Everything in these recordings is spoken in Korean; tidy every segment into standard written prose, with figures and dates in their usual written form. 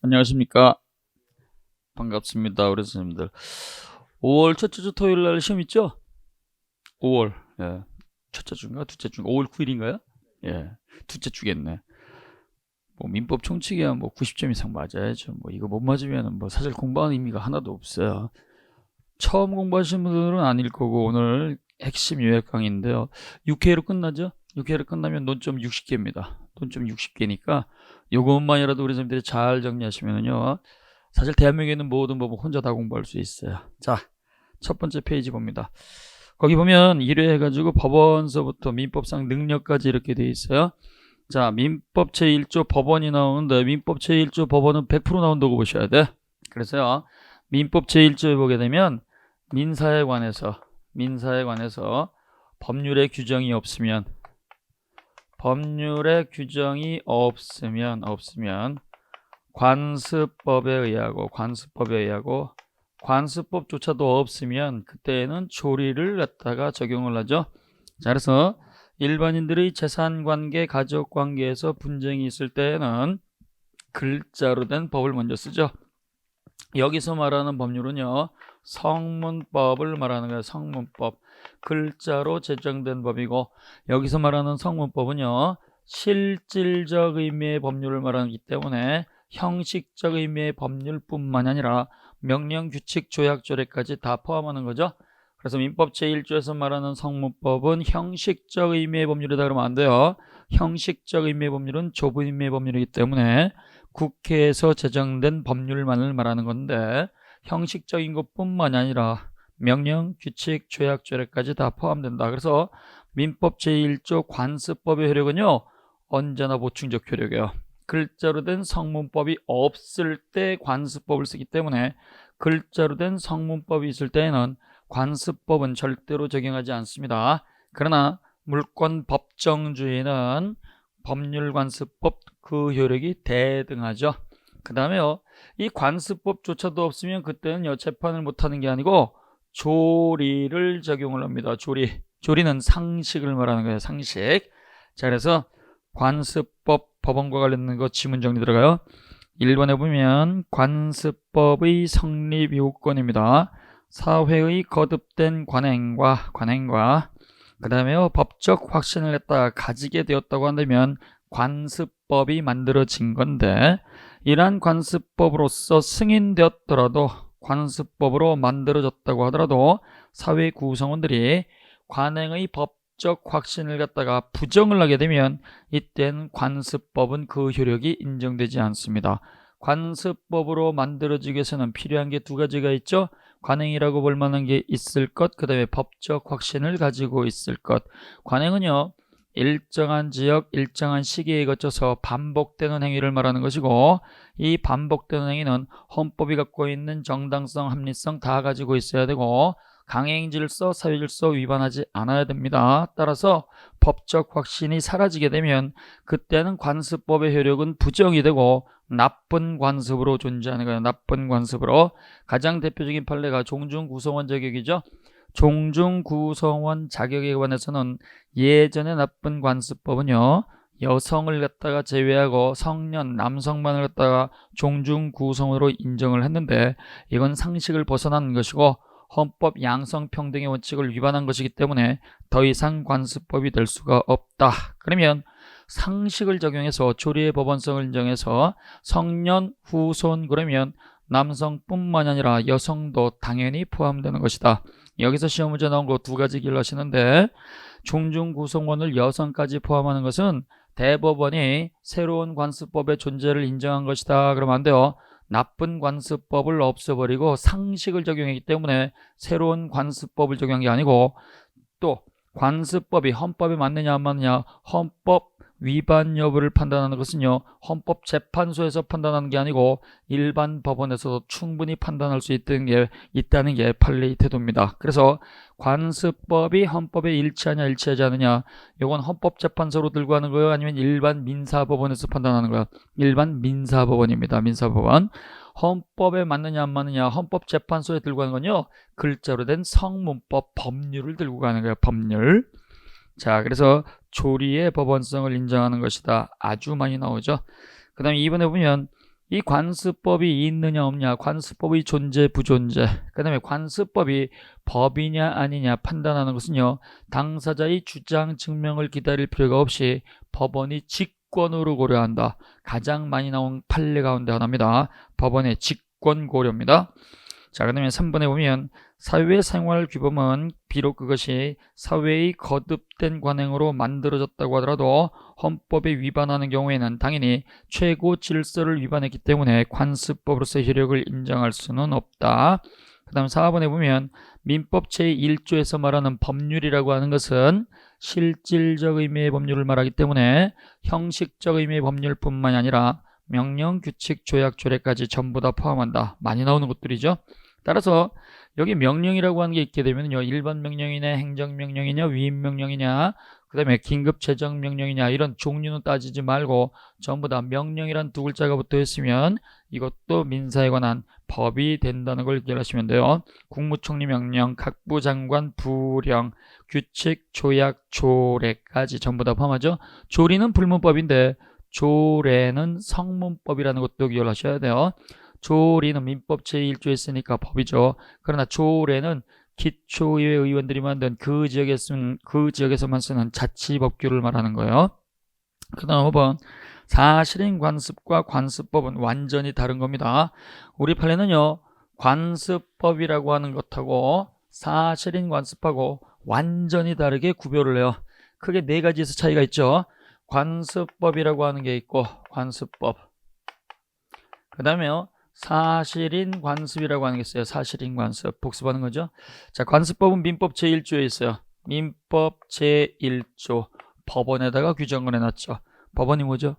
안녕하십니까. 반갑습니다. 우리 선생님들. 5월 첫째 주 토요일 날 시험 있죠? 5월. 예. 첫째 주인가? 둘째 주인가? 5월 9일인가요? 예. 둘째 주겠네. 뭐 민법 총칙이야 뭐 90점 이상 맞아야죠. 뭐 이거 못 맞으면 뭐 사실 공부하는 의미가 하나도 없어요. 처음 공부하시는 분들은 아닐 거고 오늘 핵심 요약 강의인데요. 6회로 끝나죠? 6회로 끝나면 논점 60개입니다. 논점 60개니까 요것만이라도 우리 선생님들이 잘 정리하시면은요. 사실 대한민국에 있는 모든 법은 혼자 다 공부할 수 있어요. 자, 첫 번째 페이지 봅니다. 거기 보면 1회 해가지고 법원서부터 민법상 능력까지 이렇게 돼 있어요. 자, 민법 제1조 법원이 나오는데 민법 제1조 법원은 100% 나온다고 보셔야 돼. 그래서요. 민법 제1조에 보게 되면 민사에 관해서 법률의 규정이 없으면 관습법에 의하고 관습법조차도 없으면 그때는 조리를 갖다가 적용을 하죠. 자, 그래서 일반인들의 재산관계, 가족관계에서 분쟁이 있을 때는 글자로 된 법을 먼저 쓰죠. 여기서 말하는 법률은요, 성문법을 말하는 거예요. 성문법. 글자로 제정된 법이고, 여기서 말하는 성문법은요, 실질적 의미의 법률을 말하기 때문에 형식적 의미의 법률뿐만 아니라 명령, 규칙, 조약, 조례까지 다 포함하는 거죠. 그래서 민법 제1조에서 말하는 성문법은 형식적 의미의 법률이다 그러면 안 돼요. 형식적 의미의 법률은 좁은 의미의 법률이기 때문에 국회에서 제정된 법률만을 말하는 건데 형식적인 것뿐만이 아니라 명령, 규칙, 조약, 조례까지 다 포함된다. 그래서 민법 제1조 관습법의 효력은요. 언제나 보충적 효력이에요. 글자로 된 성문법이 없을 때 관습법을 쓰기 때문에 글자로 된 성문법이 있을 때에는 관습법은 절대로 적용하지 않습니다. 그러나 물권 법정주의는 법률관습법 그 효력이 대등하죠. 그 다음에요. 이 관습법조차도 없으면 그때는 재판을 못하는 게 아니고 조리를 적용을 합니다. 조리는 상식을 말하는 거예요. 상식. 자, 그래서 관습법 법원과 관련된 거 지문 정리 들어가요. 1번에 보면 관습법의 성립 요건입니다. 사회의 거듭된 관행과 그 다음에요. 법적 확신을 갖다가 가지게 되었다고 한다면 관습법이 만들어진 건데 이러한 관습법으로서 승인되었더라도 관습법으로 만들어졌다고 하더라도 사회 구성원들이 관행의 법적 확신을 갖다가 부정을 하게 되면 이때는 관습법은 그 효력이 인정되지 않습니다. 관습법으로 만들어지기 위해서는 필요한 게 두 가지가 있죠. 관행이라고 볼 만한 게 있을 것, 그 다음에 법적 확신을 가지고 있을 것. 관행은요, 일정한 지역, 일정한 시기에 거쳐서 반복되는 행위를 말하는 것이고 이 반복되는 행위는 헌법이 갖고 있는 정당성, 합리성 다 가지고 있어야 되고 강행질서, 사회질서 위반하지 않아야 됩니다. 따라서 법적 확신이 사라지게 되면 그때는 관습법의 효력은 부정이 되고 나쁜 관습으로 존재하는 거예요. 나쁜 관습으로. 가장 대표적인 판례가 종중구성원 자격이죠. 종중구성원 자격에 관해서는 예전의 나쁜 관습법은요. 여성을 갖다가 제외하고 성년, 남성만을 갖다가 종중구성으로 인정을 했는데 이건 상식을 벗어난 것이고 헌법 양성평등의 원칙을 위반한 것이기 때문에 더 이상 관습법이 될 수가 없다. 그러면 상식을 적용해서 조리의 법원성을 인정해서 성년, 후손 그러면 남성뿐만 아니라 여성도 당연히 포함되는 것이다. 여기서 시험 문제 나온 거 두 가지 길로 하시는데 종중구성원을 여성까지 포함하는 것은 대법원이 새로운 관습법의 존재를 인정한 것이다. 그러면 안 돼요. 나쁜 관습법을 없애버리고 상식을 적용했기 때문에 새로운 관습법을 적용한 게 아니고 또 관습법이 헌법에 맞느냐 안 맞느냐 헌법 위반 여부를 판단하는 것은요 헌법재판소에서 판단하는 게 아니고 일반 법원에서도 충분히 판단할 수 있다는 게 판례의 태도입니다. 그래서 관습법이 헌법에 일치하냐 일치하지 않느냐 이건 헌법재판소로 들고 가는 거예요 아니면 일반 민사법원에서 판단하는 거예요. 일반 민사법원입니다. 민사법원. 헌법에 맞느냐 안 맞느냐 헌법재판소에 들고 가는 건요 글자로 된 성문법 법률을 들고 가는 거예요. 법률. 자, 그래서 조리의 법원성을 인정하는 것이다. 아주 많이 나오죠. 그 다음에 2번에 보면 이 관습법이 있느냐 없냐, 관습법의 존재 부존재, 그 다음에 관습법이 법이냐 아니냐 판단하는 것은요, 당사자의 주장 증명을 기다릴 필요가 없이 법원이 직권으로 고려한다. 가장 많이 나온 판례 가운데 하나입니다. 법원의 직권 고려입니다. 자, 그 다음에 3번에 보면 사회생활 규범은 비록 그것이 사회의 거듭된 관행으로 만들어졌다고 하더라도 헌법에 위반하는 경우에는 당연히 최고 질서를 위반했기 때문에 관습법으로서의 효력을 인정할 수는 없다. 그 다음 4번에 보면 민법 제1조에서 말하는 법률이라고 하는 것은 실질적 의미의 법률을 말하기 때문에 형식적 의미의 법률뿐만이 아니라 명령, 규칙, 조약, 조례까지 전부 다 포함한다. 많이 나오는 것들이죠. 따라서 여기 명령이라고 하는 게 있게 되면요, 일반 명령이냐, 행정명령이냐, 위임명령이냐, 그 다음에 긴급재정명령이냐, 이런 종류는 따지지 말고 전부 다 명령이란 두 글자가 붙어 있으면 이것도 민사에 관한 법이 된다는 걸 기억하시면 돼요. 국무총리 명령, 각부 장관 부령, 규칙, 조약, 조례까지 전부 다 포함하죠. 조리는 불문법인데 조례는 성문법이라는 것도 기억하셔야 돼요. 조리는 민법 제1조에 있으니까 법이죠. 그러나 조례는 기초의회 의원들이 만든 그 지역에서만 쓰는 자치법규를 말하는 거예요. 그 다음 5번 사실인 관습과 관습법은 완전히 다른 겁니다. 우리 판례는요, 관습법이라고 하는 것하고 사실인 관습하고 완전히 다르게 구별을 해요. 크게 네 가지에서 차이가 있죠. 관습법이라고 하는 게 있고, 관습법. 그 다음에요, 사실인 관습이라고 하는 게 있어요. 사실인 관습. 복습하는 거죠. 자, 관습법은 민법 제1조에 있어요. 민법 제1조. 법원에다가 규정을 해놨죠. 법원이 뭐죠?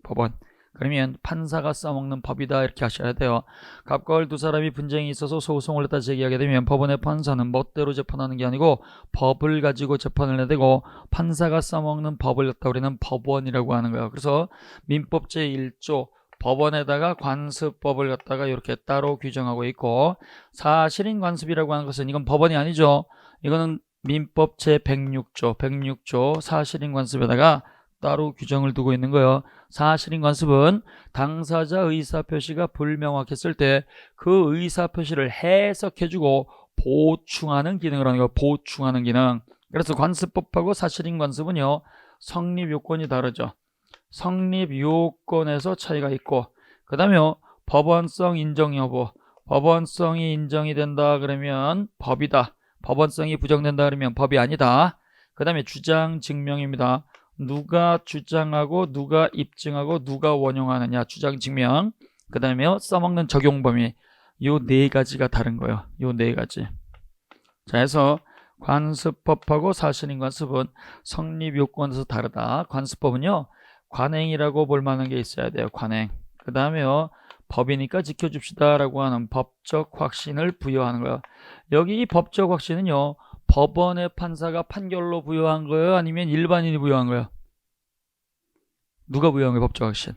법원. 그러면 판사가 써먹는 법이다, 이렇게 하셔야 돼요. 갑과 을 두 사람이 분쟁이 있어서 소송을 갖다 제기하게 되면 법원의 판사는 멋대로 재판하는 게 아니고 법을 가지고 재판을 해야 되고, 판사가 써먹는 법을 갖다 우리는 법원이라고 하는 거예요. 그래서 민법 제1조 법원에다가 관습법을 갖다가 이렇게 따로 규정하고 있고, 사실인 관습이라고 하는 것은 이건 법원이 아니죠. 이거는 민법 제106조 106조 사실인 관습에다가 따로 규정을 두고 있는 거예요. 사실인 관습은 당사자 의사표시가 불명확했을 때 그 의사표시를 해석해주고 보충하는 기능을 하는 거예요. 보충하는 기능. 그래서 관습법하고 사실인 관습은요, 성립 요건이 다르죠. 성립 요건에서 차이가 있고, 그 다음에 법원성 인정 여부. 법원성이 인정이 된다 그러면 법이다. 법원성이 부정된다 그러면 법이 아니다. 그 다음에 주장 증명입니다. 누가 주장하고 누가 입증하고 누가 원용하느냐, 주장 증명. 그 다음에 써먹는 적용 범위. 요 네 가지가 다른 거예요. 요 네 가지. 자, 해서 관습법하고 사실인 관습은 성립 요건에서 다르다. 관습법은요, 관행이라고 볼 만한 게 있어야 돼요. 관행. 그 다음에요, 법이니까 지켜줍시다 라고 하는 법적 확신을 부여하는 거예요. 여기 이 법적 확신은요, 법원의 판사가 판결로 부여한 거예요? 아니면 일반인이 부여한 거예요? 누가 부여한 거예요? 법적 확신.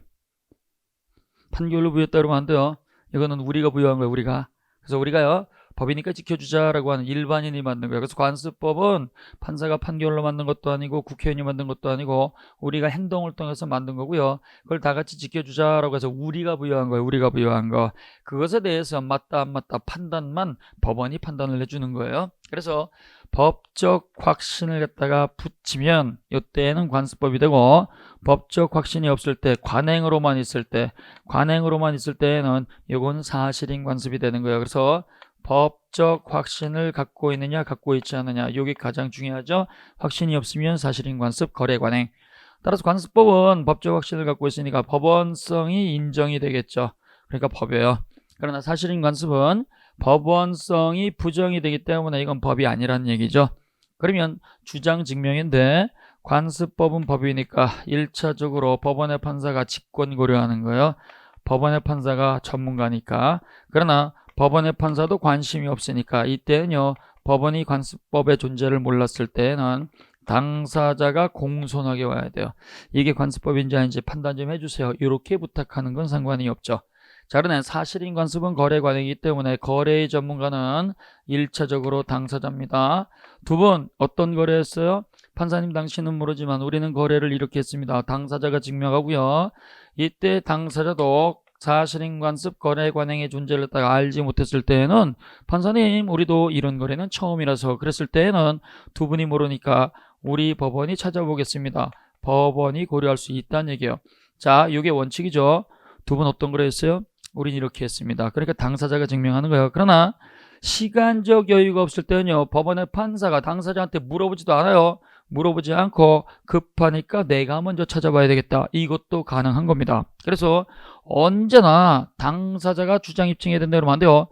판결로 부여했다 그러면 안 돼요. 이거는 우리가 부여한 거예요. 우리가. 그래서 우리가요, 법이니까 지켜주자라고 하는 일반인이 만든 거예요. 그래서 관습법은 판사가 판결로 만든 것도 아니고 국회의원이 만든 것도 아니고 우리가 행동을 통해서 만든 거고요. 그걸 다 같이 지켜주자라고 해서 우리가 부여한 거예요. 우리가 부여한 거. 그것에 대해서 맞다 안 맞다 판단만 법원이 판단을 해주는 거예요. 그래서 법적 확신을 갖다가 붙이면 이때는 관습법이 되고, 법적 확신이 없을 때 관행으로만 있을 때는 이건 사실인 관습이 되는 거예요. 그래서 법적 확신을 갖고 있느냐 갖고 있지 않느냐, 이게 가장 중요하죠. 확신이 없으면 사실인 관습, 거래 관행. 따라서 관습법은 법적 확신을 갖고 있으니까 법원성이 인정이 되겠죠. 그러니까 법이에요. 그러나 사실인 관습은 법원성이 부정이 되기 때문에 이건 법이 아니라는 얘기죠. 그러면 주장 증명인데 관습법은 법이니까 1차적으로 법원의 판사가 직권 고려하는 거예요. 법원의 판사가 전문가니까. 그러나 법원의 판사도 관심이 없으니까 이때는요, 법원이 관습법의 존재를 몰랐을 때는 당사자가 공손하게 와야 돼요. 이게 관습법인지 아닌지 판단 좀 해주세요. 이렇게 부탁하는 건 상관이 없죠. 자, 그러나 사실인 관습은 거래 관행이기 때문에 거래의 전문가는 1차적으로 당사자입니다. 두 번 어떤 거래했어요? 판사님 당신은 모르지만 우리는 거래를 이렇게 했습니다. 당사자가 증명하고요. 이때 당사자도 사실인 관습 거래 관행의 존재를 갖다가 알지 못했을 때에는 판사님 우리도 이런 거래는 처음이라서 그랬을 때에는 두 분이 모르니까 우리 법원이 찾아보겠습니다. 법원이 고려할 수 있다는 얘기예요. 자, 이게 원칙이죠. 두 분 어떤 거래 했어요? 우린 이렇게 했습니다. 그러니까 당사자가 증명하는 거예요. 그러나 시간적 여유가 없을 때는요, 법원의 판사가 당사자한테 물어보지도 않아요. 물어보지 않고 급하니까 내가 먼저 찾아봐야 되겠다. 이것도 가능한 겁니다. 그래서 언제나 당사자가 주장 입증해야 된다 그러면 안 돼요.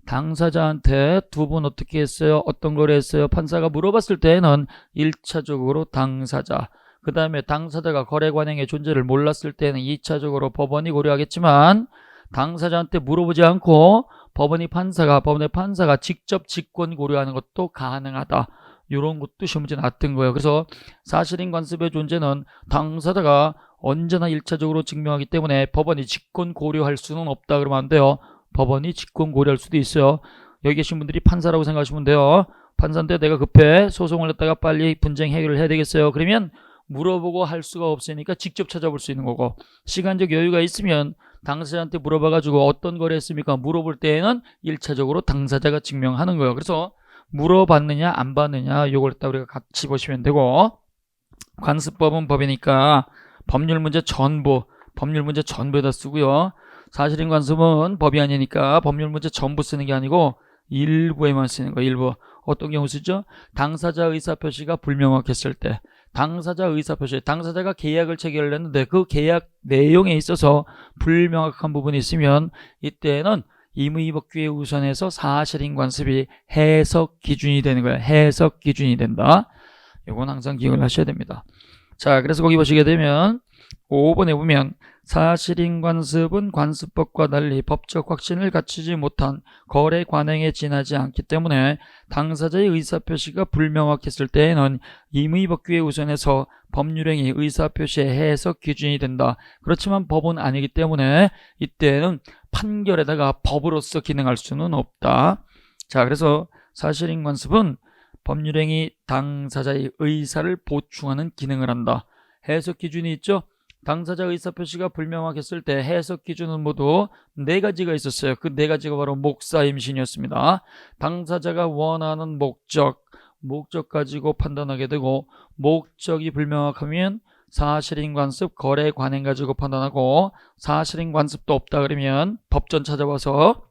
당사자한테 두 분 어떻게 했어요? 어떤 거래 했어요? 판사가 물어봤을 때에는 1차적으로 당사자, 그 다음에 당사자가 거래 관행의 존재를 몰랐을 때는 2차적으로 법원이 고려하겠지만 당사자한테 물어보지 않고 법원의 판사가 직접 직권 고려하는 것도 가능하다. 이런 것도 시험 문제 나왔던 거예요. 그래서 사실인 관습의 존재는 당사자가 언제나 1차적으로 증명하기 때문에 법원이 직권 고려할 수는 없다 그러면 안 돼요. 법원이 직권 고려할 수도 있어요. 여기 계신 분들이 판사라고 생각하시면 돼요. 판사인데 내가 급해 소송을 했다가 빨리 분쟁 해결을 해야 되겠어요. 그러면 물어보고 할 수가 없으니까 직접 찾아볼 수 있는 거고, 시간적 여유가 있으면 당사자한테 물어봐가지고 어떤 거래 했습니까? 물어볼 때에는 1차적으로 당사자가 증명하는 거예요. 그래서 물어봤느냐 안 받느냐 이걸 딱 우리가 같이 보시면 되고, 관습법은 법이니까 법률 문제 전부에다 쓰고요. 사실인 관습은 법이 아니니까 법률 문제 전부 쓰는 게 아니고 일부에만 쓰는 거예요. 일부. 어떤 경우 쓰죠? 당사자 의사표시가 불명확했을 때, 당사자 의사표시, 당사자가 계약을 체결을 했는데 그 계약 내용에 있어서 불명확한 부분이 있으면 이때는 임의법규에 우선해서 사실인 관습이 해석 기준이 되는 거예요. 해석 기준이 된다. 이건 항상 기억을 하셔야 됩니다. 자, 그래서 거기 보시게 되면 5번에 보면 사실인 관습은 관습법과 달리 법적 확신을 갖추지 못한 거래 관행에 지나지 않기 때문에 당사자의 의사표시가 불명확했을 때에는 임의법규에 우선해서 법률행위 의사표시의 해석 기준이 된다. 그렇지만 법은 아니기 때문에 이때는 판결에다가 법으로서 기능할 수는 없다. 자, 그래서 사실인 관습은 법률행위 당사자의 의사를 보충하는 기능을 한다. 해석 기준이 있죠? 당사자 의사표시가 불명확했을 때 해석 기준은 모두 4가지가 있었어요. 그 4가지가 바로 목사임신이었습니다. 당사자가 원하는 목적 가지고 판단하게 되고, 목적이 불명확하면 사실인 관습, 거래 관행 가지고 판단하고, 사실인 관습도 없다 그러면 법전 찾아와서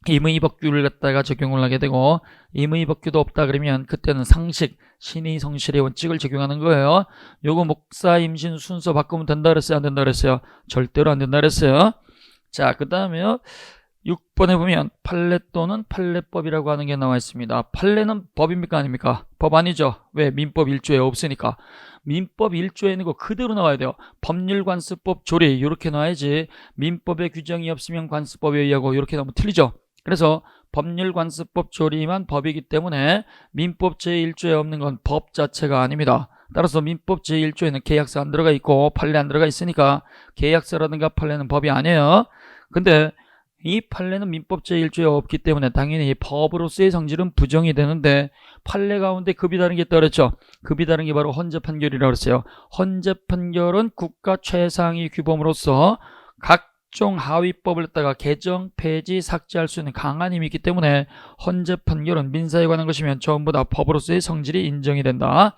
임의법규를 갖다가 적용을 하게 되고, 임의법규도 없다 그러면 그때는 상식, 신의 성실의 원칙을 적용하는 거예요. 요거 목사 임신 순서 바꾸면 된다 그랬어요? 안 된다 그랬어요? 절대로 안 된다 그랬어요. 자, 그 다음에요 6번에 보면 판례 또는 판례법이라고 하는 게 나와 있습니다. 판례는 법입니까 아닙니까? 법 아니죠. 왜? 민법 1조에 없으니까. 민법 1조에 있는 거 그대로 나와야 돼요. 법률관습법 조례 이렇게 나와야지, 민법에 규정이 없으면 관습법에 의하고 이렇게 나오면 틀리죠. 그래서 법률관습법 조례만 법이기 때문에 민법 제1조에 없는 건 법 자체가 아닙니다. 따라서 민법 제1조에는 계약서 안 들어가 있고 판례 안 들어가 있으니까 계약서라든가 판례는 법이 아니에요. 근데 이 판례는 민법 제1조에 없기 때문에 당연히 법으로서의 성질은 부정이 되는데, 판례 가운데 급이 다른 게 있다고 그랬죠. 급이 다른 게 바로 헌재 판결이라고 그랬어요. 헌재 판결은 국가 최상위 규범으로서 각종 하위법을 갖다가 개정, 폐지, 삭제할 수 있는 강한 힘이 있기 때문에 헌재 판결은 민사에 관한 것이면 전부 다 법으로서의 성질이 인정이 된다.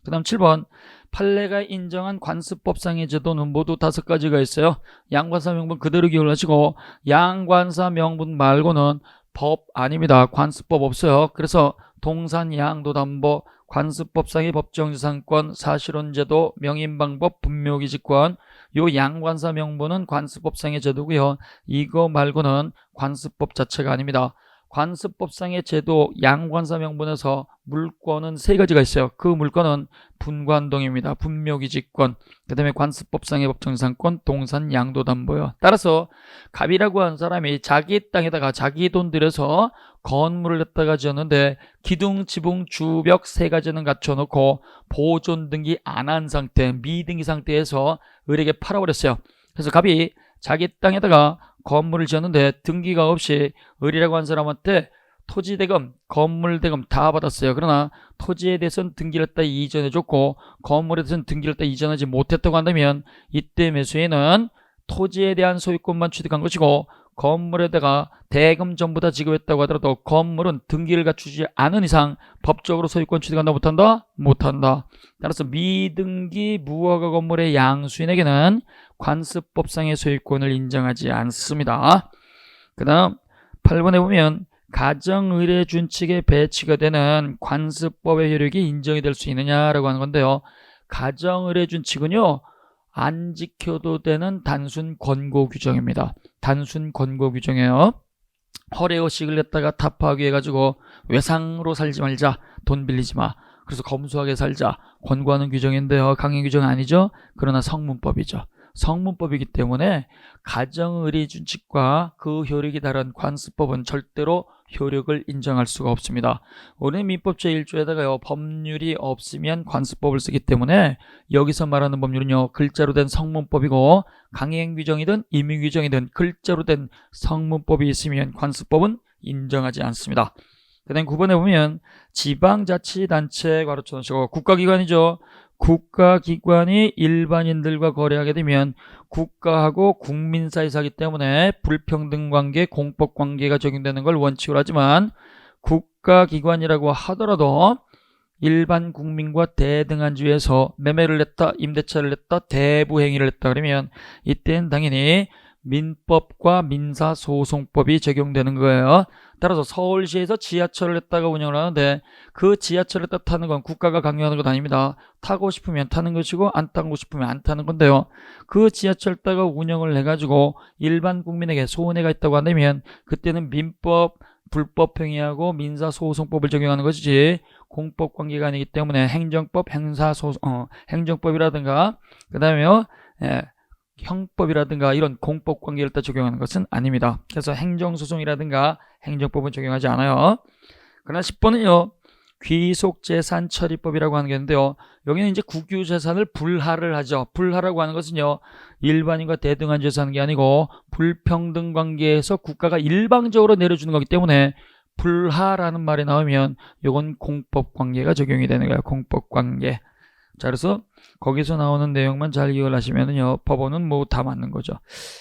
그 다음 7번, 판례가 인정한 관습법상의 제도는 모두 5가지가 있어요. 양관사 명분 그대로 기억하시고, 양관사 명분 말고는 법 아닙니다. 관습법 없어요. 그래서 동산, 양도담보, 관습법상의 법정지상권, 사실혼제도, 명인방법, 분묘기지권, 요 양관사 명분은 관습법상의 제도고요. 이거 말고는 관습법 자체가 아닙니다. 관습법상의 제도 양관사 명분에서 물권은 3가지가 있어요. 그 물권은 분관동입니다. 분묘기지권, 그 다음에 관습법상의 법정지상권, 동산, 양도담보요. 따라서 갑이라고 하는 사람이 자기 땅에다가 자기 돈 들여서 건물을 갖다가 지었는데 기둥, 지붕, 주벽 3가지는 갖춰놓고 보존 등기 안 한 상태, 미등기 상태에서 을에게 팔아버렸어요. 그래서 갑이 자기 땅에다가 건물을 지었는데 등기가 없이 을이라고 한 사람한테 토지대금, 건물대금 다 받았어요. 그러나 토지에 대해서는 등기를 했다 이전해줬고 건물에 대해서는 등기를 했다 이전하지 못했다고 한다면 이때 매수인은 토지에 대한 소유권만 취득한 것이고 건물에다가 대금 전부 다 지급했다고 하더라도 건물은 등기를 갖추지 않은 이상 법적으로 소유권 취득한다 못한다? 못한다. 따라서 미등기 무허가 건물의 양수인에게는 관습법상의 소유권을 인정하지 않습니다. 그 다음 8번에 보면 가정의뢰준칙에 배치가 되는 관습법의 효력이 인정이 될 수 있느냐라고 하는 건데요. 가정의뢰준칙은요, 안 지켜도 되는 단순 권고 규정입니다. 단순 권고 규정이에요. 허례허식을 냈다가 타파하기 해가지고 외상으로 살지 말자, 돈 빌리지 마, 그래서 검소하게 살자 권고하는 규정인데요. 강행 규정은 아니죠. 그러나 성문법이죠. 성문법이기 때문에 가정의뢰준칙과 그 효력이 다른 관습법은 절대로 효력을 인정할 수가 없습니다. 우리는 민법 제1조에다가요, 법률이 없으면 관습법을 쓰기 때문에 여기서 말하는 법률은요, 글자로 된 성문법이고 강행 규정이든 임의 규정이든 글자로 된 성문법이 있으면 관습법은 인정하지 않습니다. 그 다음 9번에 보면 지방자치단체 괄호 쳐놓으시고 국가기관이죠. 국가기관이 일반인들과 거래하게 되면 국가하고 국민 사이에서 하기 때문에 불평등관계, 공법관계가 적용되는 걸 원칙으로 하지만 국가기관이라고 하더라도 일반 국민과 대등한주의에서 매매를 했다, 임대차를 했다, 대부행위를 했다 그러면 이때는 당연히 민법과 민사소송법이 적용되는 거예요. 따라서 서울시에서 지하철을 했다가 운영을 하는데 그 지하철을 타는 건 국가가 강요하는 것 아닙니다. 타고 싶으면 타는 것이고 안 타고 싶으면 안 타는 건데요. 그 지하철 타가 운영을 해가지고 일반 국민에게 손해가 있다고 한다면 그때는 민법, 불법행위하고 민사소송법을 적용하는 것이지 공법관계가 아니기 때문에 행정법, 행정법이라든가 그 다음에요, 형법이라든가 이런 공법관계를 다 적용하는 것은 아닙니다. 그래서 행정소송이라든가 행정법은 적용하지 않아요. 그러나 10번은요, 귀속재산처리법이라고 하는 게 있는데요. 여기는 이제 국유재산을 불하를 하죠. 불하라고 하는 것은요, 일반인과 대등한주의에서 하는 게 아니고 불평등 관계에서 국가가 일방적으로 내려주는 거기 때문에 불하라는 말이 나오면 이건 공법관계가 적용이 되는 거예요. 공법관계. 자, 그래서 거기서 나오는 내용만 잘 기억을 하시면은요, 법원은 뭐 다 맞는 거죠.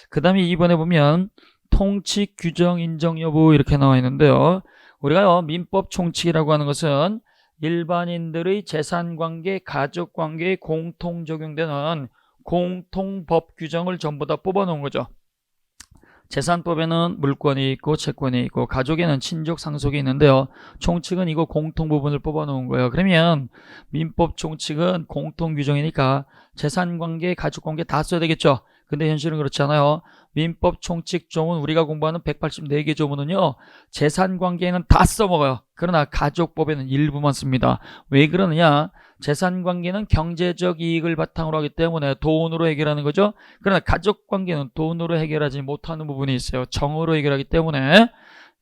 그 다음에 2번에 보면 통칙 규정 인정 여부 이렇게 나와 있는데요. 우리가요, 민법 총칙이라고 하는 것은 일반인들의 재산관계, 가족관계에 공통 적용되는 공통법 규정을 전부 다 뽑아 놓은 거죠. 재산법에는 물권이 있고 채권이 있고 가족에는 친족 상속이 있는데요. 총칙은 이거 공통 부분을 뽑아 놓은 거예요. 그러면 민법 총칙은 공통 규정이니까 재산관계, 가족관계 다 써야 되겠죠. 근데 현실은 그렇지 않아요. 민법 총칙 조문, 우리가 공부하는 184개 조문은요, 재산관계에는 다 써먹어요. 그러나 가족법에는 일부만 씁니다. 왜 그러느냐? 재산관계는 경제적 이익을 바탕으로 하기 때문에 돈으로 해결하는 거죠. 그러나 가족관계는 돈으로 해결하지 못하는 부분이 있어요. 정으로 해결하기 때문에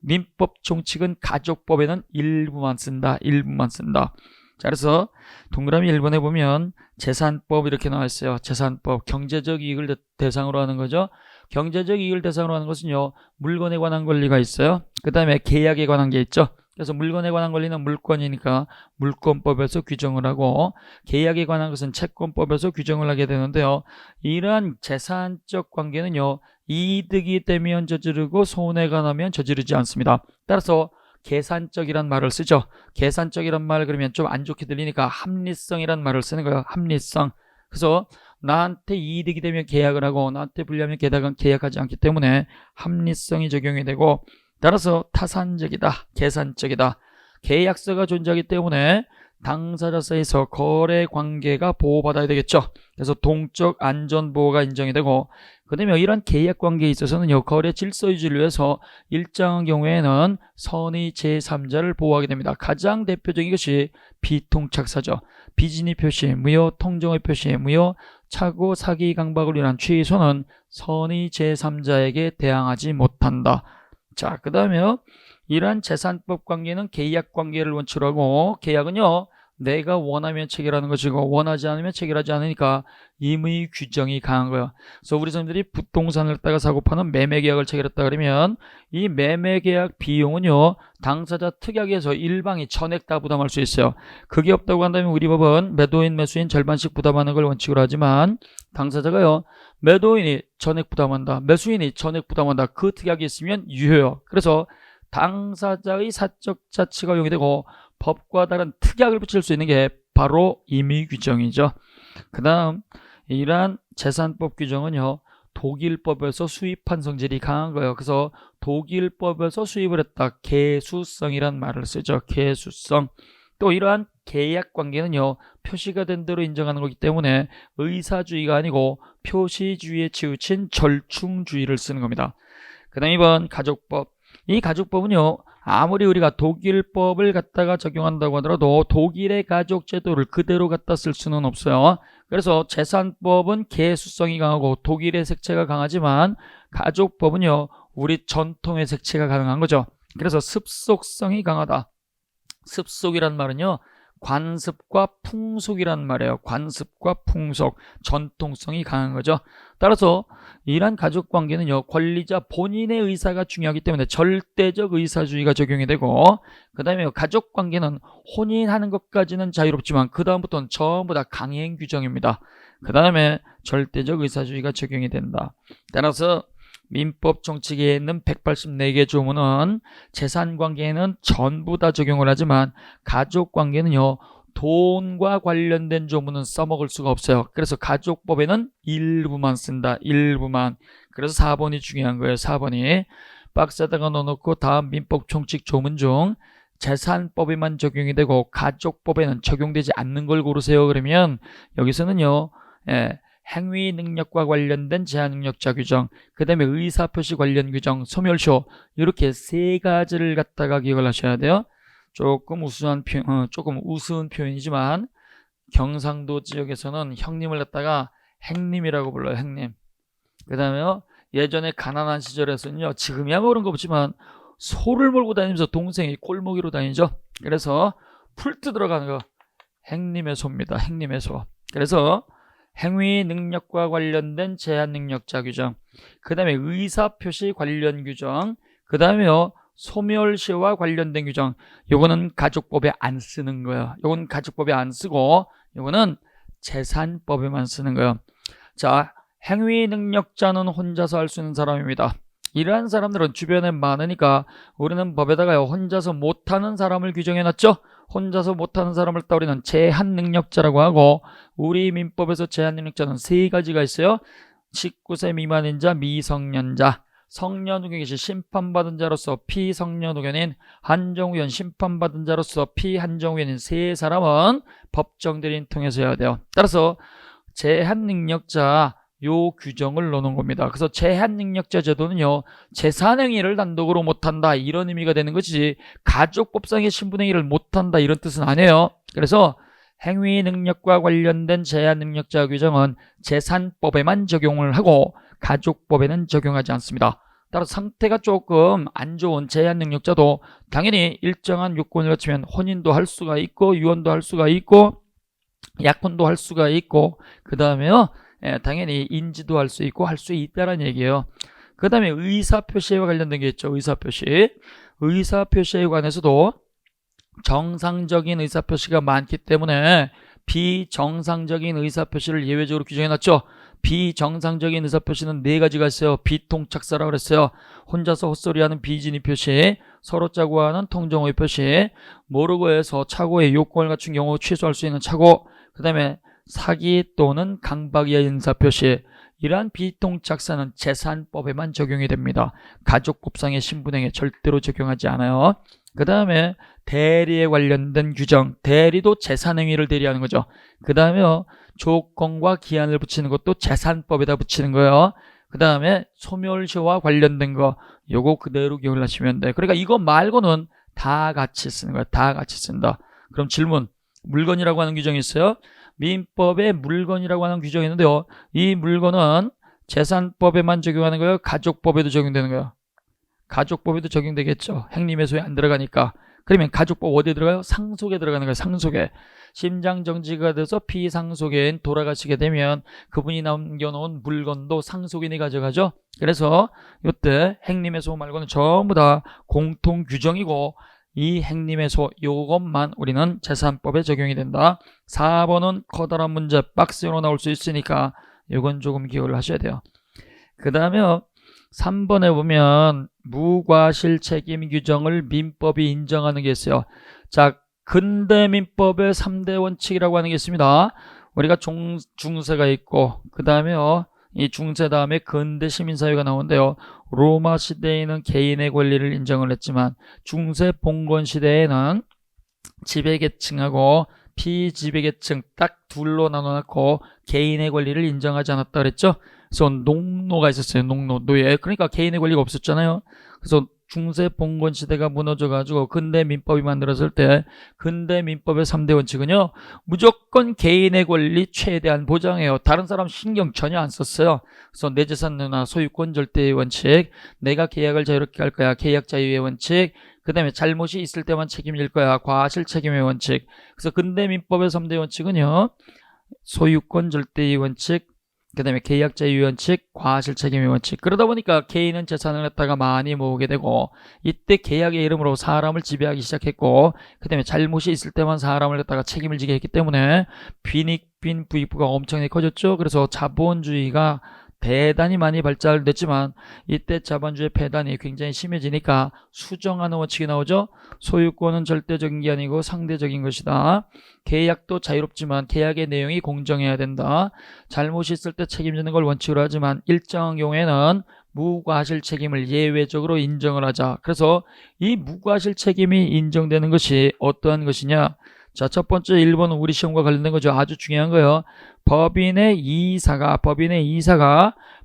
민법 총칙은 가족법에는 일부만 쓴다. 일부만 쓴다. 자, 그래서 동그라미 1번에 보면 재산법 이렇게 나와 있어요. 재산법, 경제적 이익을 대상으로 하는 거죠. 경제적 이익을 대상으로 하는 것은요, 물건에 관한 권리가 있어요. 그 다음에 계약에 관한 게 있죠. 그래서 물건에 관한 권리는 물권이니까 물권법에서 규정을 하고 계약에 관한 것은 채권법에서 규정을 하게 되는데요. 이러한 재산적 관계는요, 이득이 되면 저지르고 손해가 나면 저지르지 않습니다. 따라서 계산적이란 말을 쓰죠. 계산적이란 말 그러면 좀 안 좋게 들리니까 합리성이란 말을 쓰는 거예요. 합리성. 그래서 나한테 이득이 되면 계약을 하고 나한테 불리하면 계약하지 않기 때문에 합리성이 적용이 되고, 따라서 타산적이다, 계산적이다. 계약서가 존재하기 때문에 당사자 사이에서 거래 관계가 보호받아야 되겠죠. 그래서 동적 안전보호가 인정이 되고, 그 다음에 이런 계약 관계에 있어서는 거래 질서 유지를 위해서 일정한 경우에는 선의 제3자를 보호하게 됩니다. 가장 대표적인 것이 비통착사죠. 비진의 표시, 무효, 통정의 표시, 무효, 착오, 사기, 강박을 위한 취소는 선의 제3자에게 대항하지 못한다. 자, 그 다음에요, 이러한 재산법 관계는 계약 관계를 원칙으로 하고, 계약은요, 내가 원하면 체결하는 것이고 원하지 않으면 체결하지 않으니까 임의 규정이 강한 거예요. 그래서 우리 사람들이 부동산을 갖다가 사고 파는 매매계약을 체결했다 그러면 이 매매계약 비용은요 당사자 특약에서 일방이 전액 다 부담할 수 있어요. 그게 없다고 한다면 우리 법은 매도인 매수인 절반씩 부담하는 걸 원칙으로 하지만 당사자가요 매도인이 전액 부담한다, 매수인이 전액 부담한다, 그 특약이 있으면 유효해요. 그래서 당사자의 사적 자치가 용이되고 법과 다른 특약을 붙일 수 있는 게 바로 임의 규정이죠. 그 다음 이러한 재산법 규정은요 독일법에서 수입한 성질이 강한 거예요. 그래서 독일법에서 수입을 했다, 계수성이란 말을 쓰죠. 계수성. 또 이러한 계약관계는요 표시가 된 대로 인정하는 거기 때문에 의사주의가 아니고 표시주의에 치우친 절충주의를 쓰는 겁니다. 그 다음 2번 가족법. 이 가족법은요 아무리 우리가 독일법을 갖다가 적용한다고 하더라도 독일의 가족 제도를 그대로 갖다 쓸 수는 없어요. 그래서 재산법은 계수성이 강하고 독일의 색채가 강하지만 가족법은요 우리 전통의 색채가 가능한 거죠. 그래서 습속성이 강하다. 습속이란 말은요 관습과 풍속이란 말이에요. 관습과 풍속, 전통성이 강한 거죠. 따라서 이러한 가족관계는요 권리자 본인의 의사가 중요하기 때문에 절대적 의사주의가 적용이 되고, 그 다음에 가족관계는 혼인하는 것까지는 자유롭지만 그 다음부터는 전부 다 강행 규정입니다. 그 다음에 절대적 의사주의가 적용이 된다. 따라서 민법 정치계에 있는 184개 조문은 재산관계에는 전부 다 적용을 하지만 가족관계는요 돈과 관련된 조문은 써먹을 수가 없어요. 그래서 가족법에는 일부만 쓴다. 일부만. 그래서 4번이 중요한 거예요. 4번이 박스에다가 넣어놓고 다음 민법 총칙 조문 중 재산법에만 적용이 되고 가족법에는 적용되지 않는 걸 고르세요. 그러면 여기서는요 행위 능력과 관련된 제한 능력자 규정, 그 다음에 의사표시 관련 규정, 소멸시효, 이렇게 세 가지를 갖다가 기억을 하셔야 돼요. 조금 우스운 표현이지만 경상도 지역에서는 형님을 갖다가 행님이라고 불러요. 행님. 그 다음에요 예전에 가난한 시절에서는요 지금이야 모르는 거 없지만 소를 몰고 다니면서 동생이 꼴모기로 다니죠. 그래서 풀트 들어가는 거 행님의 소입니다. 행님의 소. 그래서 행위 능력과 관련된 제한 능력자 규정, 그 다음에 의사표시 관련 규정, 그 다음에요 소멸시효와 관련된 규정. 요거는 가족법에 안 쓰는 거예요. 요건 가족법에 안 쓰고 요거는 재산법에만 쓰는 거예요. 자, 행위 능력자는 혼자서 할 수 있는 사람입니다. 이러한 사람들은 주변에 많으니까 우리는 법에다가요 혼자서 못하는 사람을 규정해놨죠. 혼자서 못하는 사람을 따 우리는 제한능력자라고 하고, 우리 민법에서 제한능력자는 세 가지가 있어요. 19세 미만인 자, 미성년자, 성년후견 시 심판받은 자로서 피성년후견인, 한정후견 심판받은 자로서 피한정후견인 세 사람은 법정대리인 통해서 해야 돼요. 따라서 제한능력자 요 규정을 넣는 겁니다. 그래서 제한능력자 제도는요 재산행위를 단독으로 못한다 이런 의미가 되는 것이지 가족법상의 신분행위를 못한다 이런 뜻은 아니에요. 그래서 행위능력과 관련된 제한능력자 규정은 재산법에만 적용을 하고 가족법에는 적용하지 않습니다. 따라서 상태가 조금 안 좋은 제한능력자도 당연히 일정한 요건을 갖추면 혼인도 할 수가 있고 유언도 할 수가 있고 약혼도 할 수가 있고 그 다음에요 당연히 인지도 할 수 있고 할 수 있다는 얘기예요. 그 다음에 의사표시와 관련된 게 있죠. 의사표시에 관해서도 정상적인 의사표시가 많기 때문에 비정상적인 의사표시를 예외적으로 규정해놨죠. 비정상적인 의사표시는 네 가지가 있어요. 비통착사라고 그랬어요. 혼자서 헛소리하는 비진의 표시, 서로 짜고 하는 통정의 표시, 모르고 해서 착오의 요건을 갖춘 경우 취소할 수 있는 착오, 그 다음에 사기 또는 강박의 인사표시. 이러한 비통착사는 재산법에만 적용이 됩니다. 가족법상의 신분행위에 절대로 적용하지 않아요. 그 다음에 대리에 관련된 규정, 대리도 재산행위를 대리하는 거죠. 그 다음에 조건과 기한을 붙이는 것도 재산법에다 붙이는 거예요. 그 다음에 소멸시효와 관련된 거 요거 그대로 기억을 하시면 돼요. 그러니까 이거 말고는 다 같이 쓰는 거예요. 다 같이 쓴다. 그럼 질문, 물건이라고 하는 규정이 있어요. 민법에 물건이라고 하는 규정이 있는데요. 이 물건은 재산법에만 적용하는 거예요? 가족법에도 적용되는 거예요? 가족법에도 적용되겠죠. 행림의 소에 안 들어가니까. 그러면 가족법 어디에 들어가요? 상속에 들어가는 거예요. 상속에. 심장정지가 돼서 피상속인 돌아가시게 되면 그분이 남겨놓은 물건도 상속인이 가져가죠. 그래서 이때 행림의소 말고는 전부 다 공통 규정이고 이 행림의소 요것만 우리는 재산법에 적용이 된다. 4번은 커다란 문제 박스로 나올 수 있으니까 이건 조금 기억을 하셔야 돼요. 그 다음에 3번에 보면 무과실 책임 규정을 민법이 인정하는 게 있어요. 자, 근대 민법의 3대 원칙이라고 하는 게 있습니다. 우리가 중세가 있고 그 다음에 이 중세 다음에 근대 시민사회가 나오는데요. 로마 시대에는 개인의 권리를 인정을 했지만 중세 봉건 시대에는 지배계층하고 피지배계층 딱 둘로 나눠놓고 개인의 권리를 인정하지 않았다 그랬죠. 그래서 농노가 있었어요. 노예. 그러니까 개인의 권리가 없었잖아요. 그래서 중세 봉건 시대가 무너져 가지고 근대 민법이 만들어졌을 때 근대 민법의 3대 원칙은요. 무조건 개인의 권리 최대한 보장해요. 다른 사람 신경 전혀 안 썼어요. 그래서 내 재산이나 소유권 절대의 원칙, 내가 계약을 자유롭게 할 거야. 계약 자유의 원칙, 그 다음에 잘못이 있을 때만 책임질 거야. 과실 책임의 원칙. 그래서 근대 민법의 3대 원칙은요. 소유권 절대의 원칙, 그 다음에 계약 자유 원칙, 과실 책임의 원칙. 그러다 보니까 개인은 재산을 갖다가 많이 모으게 되고 이때 계약의 이름으로 사람을 지배하기 시작했고 그 다음에 잘못이 있을 때만 사람을 갖다가 책임을 지게 했기 때문에 빈익빈 부익부가 엄청나게 커졌죠. 그래서 자본주의가 대단히 많이 발달됐지만 이때 자본주의 폐단이 굉장히 심해지니까 수정하는 원칙이 나오죠. 소유권은 절대적인 게 아니고 상대적인 것이다. 계약도 자유롭지만 계약의 내용이 공정해야 된다. 잘못이 있을 때 책임지는 걸 원칙으로 하지만 일정한 경우에는 무과실 책임을 예외적으로 인정을 하자. 그래서 이 무과실 책임이 인정되는 것이 어떠한 것이냐. 자, 첫 번째 1번은 우리 시험과 관련된 거죠. 아주 중요한 거예요. 법인의 이사가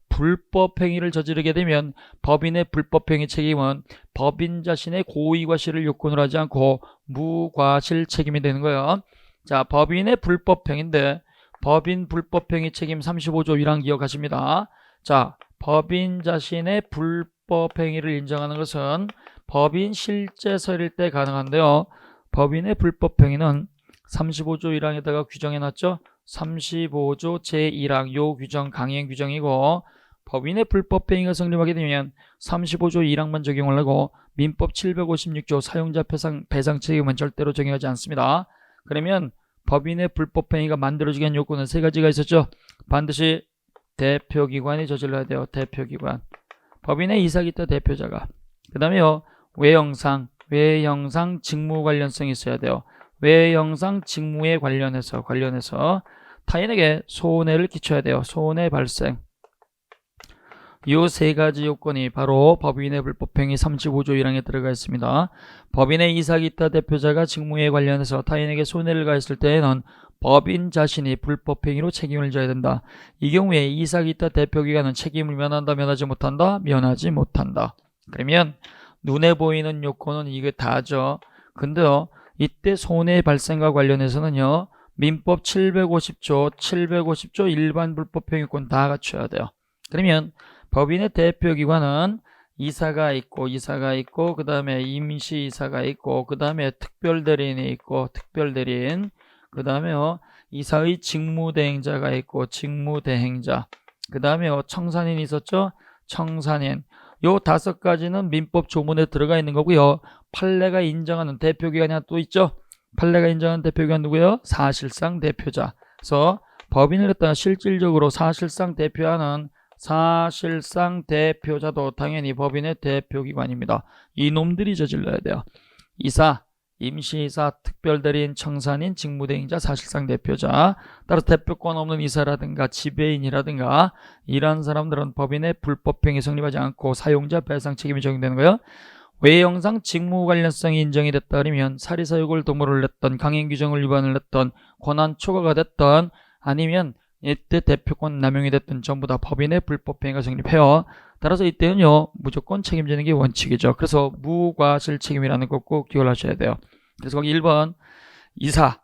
불법 행위를 저지르게 되면 법인의 불법 행위 책임은 법인 자신의 고의과실을 요건으로 하지 않고 무과실 책임이 되는 거예요. 자, 법인의 불법 행위인데 법인 불법 행위 책임 35조 1항 기억하십니다. 자, 법인 자신의 불법 행위를 인정하는 것은 법인 실제서일 때 가능한데요. 법인의 불법 행위는 35조 1항에다가 규정해놨죠. 35조 제1항 요 규정 강행 규정이고 법인의 불법 행위가 성립하게 되면 35조 1항만 적용을 하고 민법 756조 사용자 배상 책임은 절대로 적용하지 않습니다. 그러면 법인의 불법 행위가 만들어지게 한 요건은 세 가지가 있었죠. 반드시 대표기관이 저질러야 돼요. 대표기관. 법인의 이사기타 대표자가. 그 다음에요. 외형상 직무 관련성이 있어야 돼요. 외형상 직무에 관련해서 타인에게 손해를 끼쳐야 돼요. 손해 발생. 이 세 가지 요건이 바로 법인의 불법행위 35조 1항에 들어가 있습니다. 법인의 이사기타 대표자가 직무에 관련해서 타인에게 손해를 가했을 때에는 법인 자신이 불법행위로 책임을 져야 된다. 이 경우에 이사기타 대표기관은 책임을 면한다, 면하지 못한다, 면하지 못한다. 그러면 눈에 보이는 요건은 이게 다죠. 근데요, 이때 손해 발생과 관련해서는요, 민법 750조 일반 불법행위권 다 갖춰야 돼요. 그러면 법인의 대표기관은 이사가 있고, 그 다음에 임시이사가 있고, 그 다음에 특별대리인이 있고, 특별대리인, 그 다음에 이사의 직무대행자가 있고, 직무대행자, 그 다음에 청산인이 있었죠? 청산인. 요 5가지는 민법 조문에 들어가 있는 거고요. 판례가 인정하는 대표기관이 하나 또 있죠. 판례가 인정하는 대표기관 누구예요? 사실상 대표자. 그래서 법인을 갖다가 실질적으로 사실상 대표하는 사실상 대표자도 당연히 법인의 대표기관입니다. 이놈들이 저질러야 돼요. 이사, 임시이사, 특별대리인, 청산인, 직무대행자, 사실상 대표자. 따라서 대표권 없는 이사라든가 지배인이라든가 이러한 사람들은 법인의 불법행위 성립하지 않고 사용자 배상 책임이 적용되는 거예요. 외형상 직무 관련성이 인정이 됐다 그러면 사리사욕을 도모를 했던, 강행규정을 위반을 했던, 권한 초과가 됐던, 아니면 이때 대표권 남용이 됐던 전부 다 법인의 불법행위가 성립해요. 따라서 이때는요, 무조건 책임지는 게 원칙이죠. 그래서 무과실 책임이라는 거 꼭 기억을 하셔야 돼요. 그래서 거기 1번 이사,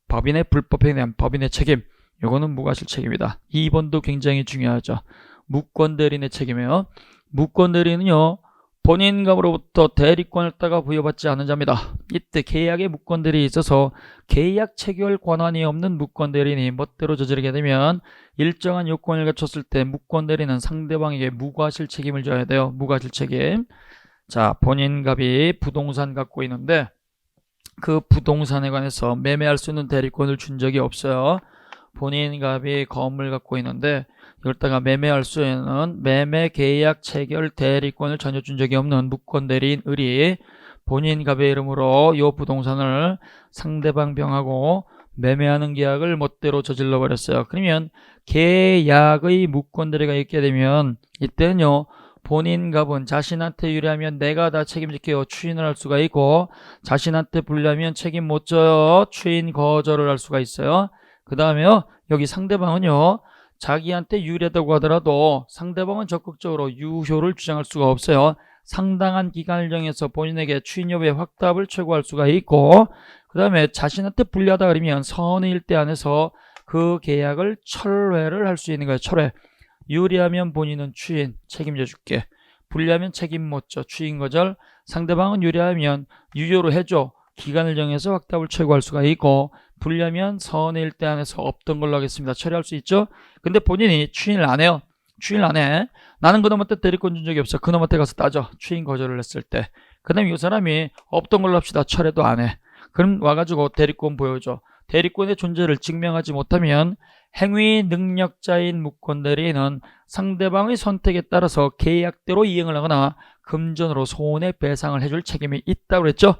법인의 불법행위에 대한 법인의 책임, 요거는 무과실 책임이다. 2번도 굉장히 중요하죠. 무권대리인의 책임이에요. 무권대리인은요, 본인감으로부터 대리권을 따가 부여받지 않은 자입니다. 이때 계약의 무권대리에 있어서 계약 체결 권한이 없는 무권대리인이 멋대로 저지르게 되면 일정한 요건을 갖췄을 때 무권대리는 상대방에게 무과실 책임을 져야 돼요. 무과실 책임. 자, 본인갑이 부동산 갖고 있는데 그 부동산에 관해서 매매할 수 있는 대리권을 준 적이 없어요. 본인갑이 건물 갖고 있는데 이걸다가 매매할 수 있는 매매 계약 체결 대리권을 전혀 준 적이 없는 무권대리인 을이 본인갑의 이름으로 이 부동산을 상대방 병하고 매매하는 계약을 멋대로 저질러 버렸어요. 그러면 계약의 무권대리가 있게 되면 이때는요, 본인갑은 자신한테 유리하면 내가 다 책임질게요. 추인을 할 수가 있고, 자신한테 불리하면 책임 못 져요. 추인 거절을 할 수가 있어요. 그 다음에요, 여기 상대방은요, 자기한테 유리하다고 하더라도 상대방은 적극적으로 유효를 주장할 수가 없어요. 상당한 기간을 정해서 본인에게 추인 여부의 확답을 최고할 수가 있고, 그 다음에 자신한테 불리하다 그러면 선의 일대 안에서 그 계약을 철회를 할 수 있는 거예요. 철회. 유리하면 본인은 추인 책임져 줄게. 불리하면 책임 못 져. 추인 거절. 상대방은 유리하면 유효로 해줘. 기간을 정해서 확답을 최고할 수가 있고, 불리하면 선의 일대 안에서 없던 걸로 하겠습니다. 처리할 수 있죠? 근데 본인이 추인을 안 해요. 추인을 안 해. 나는 그놈한테 대리권 준 적이 없어. 그놈한테 가서 따져. 추인 거절을 했을 때. 그 다음에 이 사람이 없던 걸로 합시다. 철회도 안 해. 그럼 와가지고 대리권 보여줘. 대리권의 존재를 증명하지 못하면 행위 능력자인 무권대리인은 상대방의 선택에 따라서 계약대로 이행을 하거나 금전으로 손해배상을 해줄 책임이 있다고 그랬죠.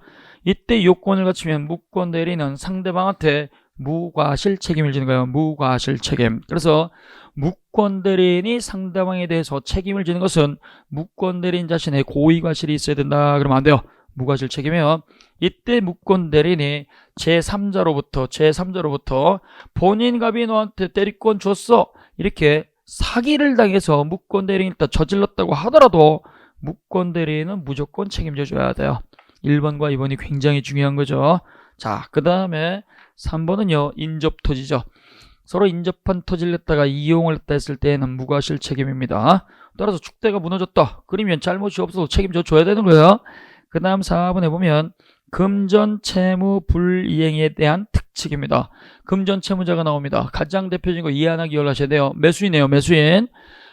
이때 요건을 갖추면 무권대리인은 상대방한테 무과실 책임을 지는 거예요. 무과실 책임. 그래서 무권대리인이 상대방에 대해서 책임을 지는 것은 무권대리인 자신의 고의과실이 있어야 된다. 그러면 안 돼요. 무과실 책임이에요. 이때 무권대리인이 제3자로부터 본인갑이 너한테 대리권 줬어. 이렇게 사기를 당해서 무권대리인이 일단 저질렀다고 하더라도 무권대리인은 무조건 책임져 줘야 돼요. 1번과 2번이 굉장히 중요한 거죠. 자, 그 다음에 3번은요, 인접토지죠. 서로 인접한 토지를 냈다가 이용을 했다 했을 때에는 무과실 책임입니다. 따라서 축대가 무너졌다. 그러면 잘못이 없어도 책임져 줘야 되는 거예요. 그 다음 4번에 보면 금전 채무 불이행에 대한 특칙입니다. 금전 채무자가 나옵니다. 가장 대표적인 거 이해하기 연락하셔야 돼요. 매수인이에요. 매수인.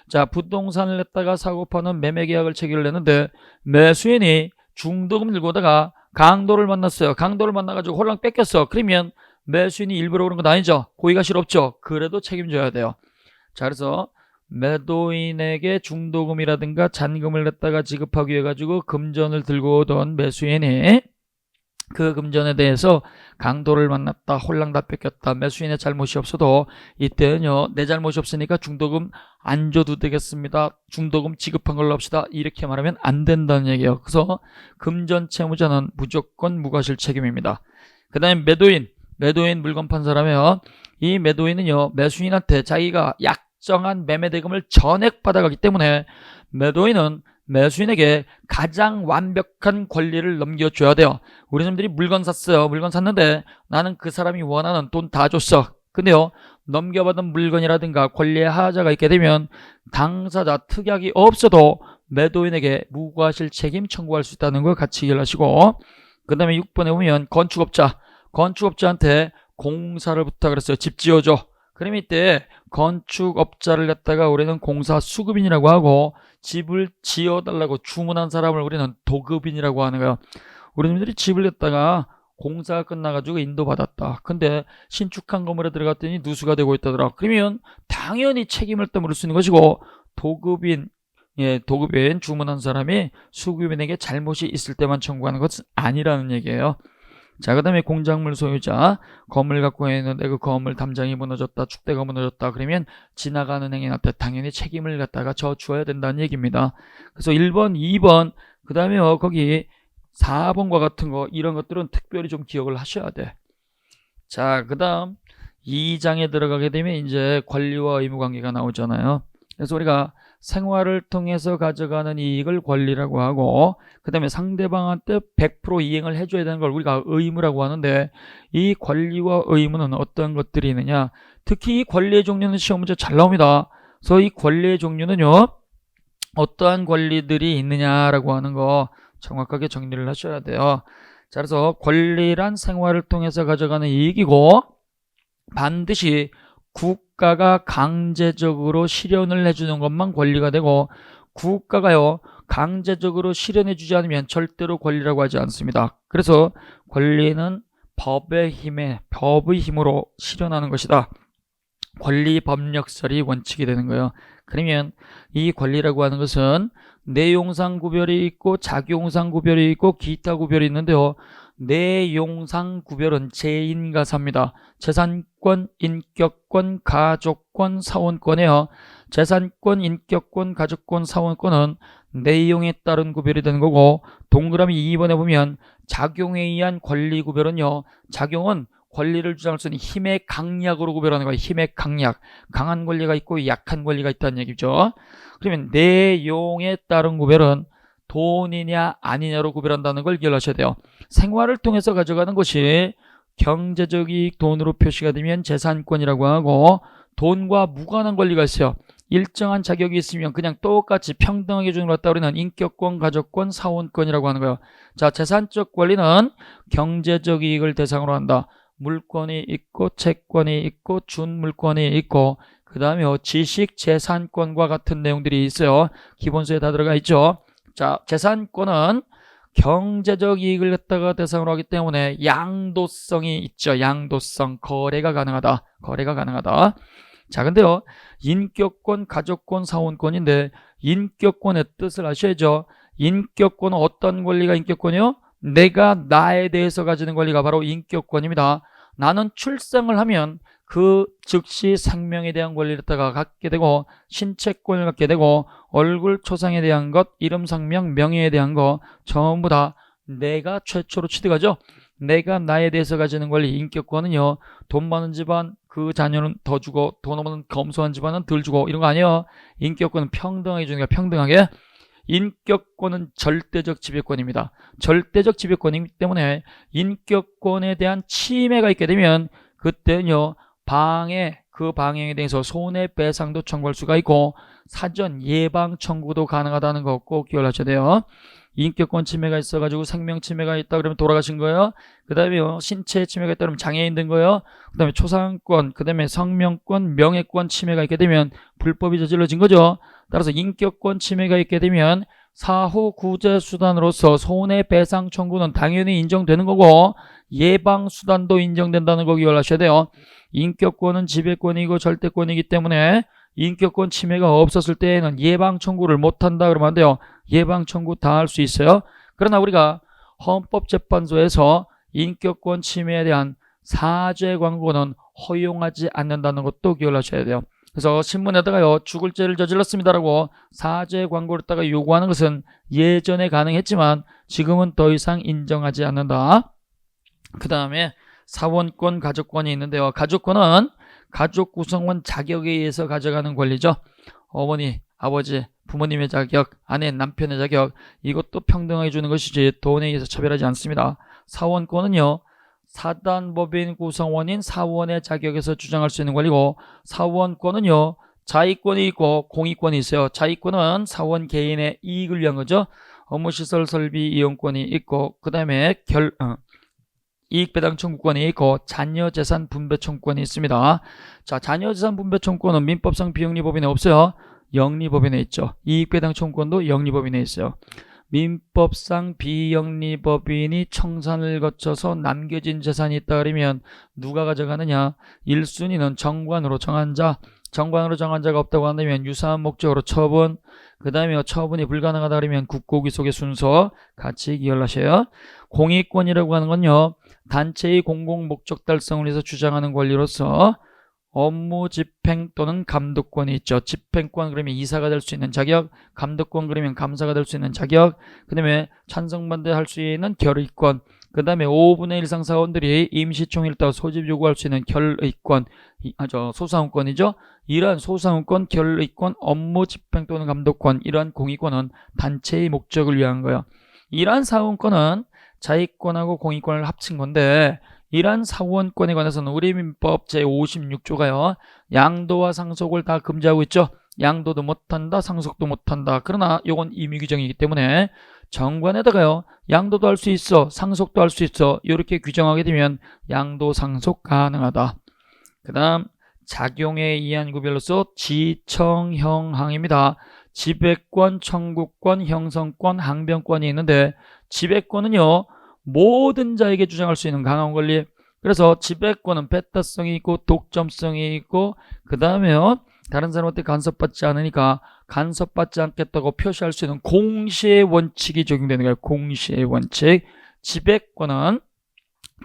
자, 부동산을 냈다가 사고 파는 매매 계약을 체결을 했는데 매수인이 중도금 들고 오다가 강도를 만났어요. 강도를 만나가지고 홀랑 뺏겼어. 그러면 매수인이 일부러 그런 건 아니죠. 고의가실 없죠. 그래도 책임져야 돼요. 자, 그래서 매도인에게 중도금이라든가 잔금을 냈다가 지급하기 위해 가지고 금전을 들고 오던 매수인이 그 금전에 대해서 강도를 만났다, 홀랑 다 뺏겼다, 매수인의 잘못이 없어도 이때는요, 내 잘못이 없으니까 중도금 안 줘도 되겠습니다. 중도금 지급한 걸로 합시다. 이렇게 말하면 안 된다는 얘기예요. 그래서 금전 채무자는 무조건 무과실 책임입니다. 그 다음에 매도인 물건 판 사람이요. 이 매도인은요, 매수인한테 자기가 약정한 매매 대금을 전액 받아가기 때문에 매도인은 매수인에게 가장 완벽한 권리를 넘겨줘야 돼요. 우리 사람들이 물건 샀어요. 물건 샀는데 나는 그 사람이 원하는 돈 다 줬어. 근데요, 넘겨받은 물건이라든가 권리의 하자가 있게 되면 당사자 특약이 없어도 매도인에게 무과실 책임 청구할 수 있다는 걸 같이 기억하시고, 그 다음에 6번에 보면 건축업자한테 공사를 부탁을 했어요. 집 지어줘. 그럼 이때 건축업자를 갖다가 우리는 공사 수급인이라고 하고, 집을 지어달라고 주문한 사람을 우리는 도급인이라고 하는 거예요. 우리들이 집을 냈다가 공사가 끝나가지고 인도받았다. 근데 신축한 건물에 들어갔더니 누수가 되고 있다더라. 그러면 당연히 책임을 또 물을 수 있는 것이고, 도급인 주문한 사람이 수급인에게 잘못이 있을 때만 청구하는 것은 아니라는 얘기예요. 자, 그 다음에 공작물 소유자, 건물 갖고 있는데 그 건물 담장이 무너졌다, 축대가 무너졌다, 그러면 지나가는 행인한테 당연히 책임을 갖다가 져주어야 된다는 얘기입니다. 그래서 1번, 2번, 그 다음에 거기 4번과 같은 거, 이런 것들은 특별히 좀 기억을 하셔야 돼. 자, 그 다음 2장에 들어가게 되면 이제 권리와 의무 관계가 나오잖아요. 그래서 우리가 생활을 통해서 가져가는 이익을 권리라고 하고, 그 다음에 상대방한테 100% 이행을 해줘야 되는 걸 우리가 의무라고 하는데, 이 권리와 의무는 어떤 것들이 있느냐. 특히 이 권리의 종류는 시험 문제 잘 나옵니다. 그래서 이 권리의 종류는요, 어떠한 권리들이 있느냐라고 하는 거 정확하게 정리를 하셔야 돼요. 자, 그래서 권리란 생활을 통해서 가져가는 이익이고 반드시 국가가 강제적으로 실현을 해주는 것만 권리가 되고 국가가요 강제적으로 실현해주지 않으면 절대로 권리라고 하지 않습니다. 그래서 권리는 법의 힘으로 실현하는 것이다. 권리법력설이 원칙이 되는 거예요. 그러면 이 권리라고 하는 것은 내용상 구별이 있고 작용상 구별이 있고 기타 구별이 있는데요. 내용상 구별은 재인가사입니다. 재산권, 인격권, 가족권, 사원권이에요. 재산권, 인격권, 가족권, 사원권은 내용에 따른 구별이 되는 거고 동그라미 2번에 보면 작용에 의한 권리 구별은요. 작용은 권리를 주장할 수 있는 힘의 강약으로 구별하는 거예요. 힘의 강약. 강한 권리가 있고 약한 권리가 있다는 얘기죠. 그러면 내용에 따른 구별은 돈이냐 아니냐로 구별한다는 걸 기억하셔야 돼요. 생활을 통해서 가져가는 것이 경제적 이익 돈으로 표시가 되면 재산권이라고 하고 돈과 무관한 권리가 있어요. 일정한 자격이 있으면 그냥 똑같이 평등하게 주는 것 같다 우리는 인격권, 가족권, 사원권이라고 하는 거예요. 자, 재산적 권리는 경제적 이익을 대상으로 한다. 물권이 있고 채권이 있고 준물권이 있고 그 다음에 지식 재산권과 같은 내용들이 있어요. 기본서에 다 들어가 있죠. 자, 재산권은 경제적 이익을 갖다가 대상으로 하기 때문에 양도성이 있죠. 양도성, 거래가 가능하다. 자, 근데요 인격권, 가족권, 사원권인데 인격권의 뜻을 아셔야죠. 인격권은 어떤 권리가 인격권이요? 내가 나에 대해서 가지는 권리가 바로 인격권입니다. 나는 출생을 하면 그 즉시 생명에 대한 권리를 갖게 되고 신체권을 갖게 되고 얼굴 초상에 대한 것, 이름 상명, 명예에 대한 것 전부 다 내가 최초로 취득하죠. 내가 나에 대해서 가지는 권리 인격권은요. 돈 많은 집안 그 자녀는 더 주고 돈 없는 검소한 집안은 덜 주고 이런 거 아니에요. 인격권은 평등하게 주는 게 평등하게. 인격권은 절대적 지배권입니다. 절대적 지배권이기 때문에 인격권에 대한 침해가 있게 되면 그때는요 그 방해에 대해서 손해배상도 청구할 수가 있고 사전 예방 청구도 가능하다는 거 꼭 기억하셔야 돼요. 인격권 침해가 있어가지고 생명 침해가 있다 그러면 돌아가신 거예요. 그 다음에 신체 침해가 있다 그러면 장애인 된 거예요. 그 다음에 초상권, 그 다음에 성명권, 명예권 침해가 있게 되면 불법이 저질러진 거죠. 따라서 인격권 침해가 있게 되면 사후 구제 수단으로서 손해배상 청구는 당연히 인정되는 거고 예방 수단도 인정된다는 거 기억하셔야 돼요. 인격권은 지배권이고 절대권이기 때문에 인격권 침해가 없었을 때에는 예방 청구를 못한다 그러면 안 돼요. 예방 청구 다 할 수 있어요. 그러나 우리가 헌법재판소에서 인격권 침해에 대한 사죄 광고는 허용하지 않는다는 것도 기억하셔야 돼요. 그래서 신문에다가요 죽을 죄를 저질렀습니다라고 사죄 광고를 다가 요구하는 것은 예전에 가능했지만 지금은 더 이상 인정하지 않는다. 그 다음에 사원권, 가족권이 있는데요. 가족권은 가족 구성원 자격에 의해서 가져가는 권리죠. 어머니, 아버지, 부모님의 자격, 아내, 남편의 자격 이것도 평등하게 주는 것이지 돈에 의해서 차별하지 않습니다. 사원권은요. 사단법인 구성원인 사원의 자격에서 주장할 수 있는 권리고 사원권은요. 자의권이 있고 공익권이 있어요. 자의권은 사원 개인의 이익을 위한 거죠. 업무시설 설비 이용권이 있고 그 다음에 이익배당 청구권이 있고 자녀재산 분배 청구권이 있습니다. 자, 자녀재산 분배 청구권은 민법상 비영리법인에 없어요. 영리법인에 있죠. 이익배당 청구권도 영리법인에 있어요. 민법상 비영리법인이 청산을 거쳐서 남겨진 재산이 있다 그러면 누가 가져가느냐? 1순위는 정관으로 정한 자. 정관으로 정한 자가 없다고 한다면 유사한 목적으로 처분, 그 다음에 처분이 불가능하다 그러면 국고기속의 순서 같이 기억하셔요. 공익권이라고 하는 건요. 단체의 공공목적 달성을 위해서 주장하는 권리로서 업무 집행 또는 감독권이 있죠. 집행권 그러면 이사가 될 수 있는 자격, 감독권 그러면 감사가 될 수 있는 자격, 그 다음에 찬성반대할 수 있는 결의권, 그 다음에 5분의 1 이상 사원들이 임시총회를 따라 소집 요구할 수 있는 결의권, 소상권이죠. 이러한 소상권, 결의권, 업무 집행 또는 감독권, 이러한 공익권은 단체의 목적을 위한 거예요. 이러한 사원권은 자의권하고 공익권을 합친 건데 이러한 사원권에 관해서는 우리 민법 제56조가요 양도와 상속을 다 금지하고 있죠. 양도도 못한다, 상속도 못한다. 그러나 요건 임의 규정이기 때문에 정관에다가요, 양도도 할 수 있어, 상속도 할 수 있어. 이렇게 규정하게 되면 양도, 상속 가능하다. 그 다음 작용에 의한 구별로서 지청형항입니다. 지배권, 청구권, 형성권, 항변권이 있는데 지배권은요, 모든 자에게 주장할 수 있는 강한 권리. 그래서 지배권은 배타성이 있고 독점성이 있고 그 다음에요, 다른 사람한테 간섭받지 않으니까 간섭받지 않겠다고 표시할 수 있는 공시의 원칙이 적용되는 거예요. 공시의 원칙. 지배권은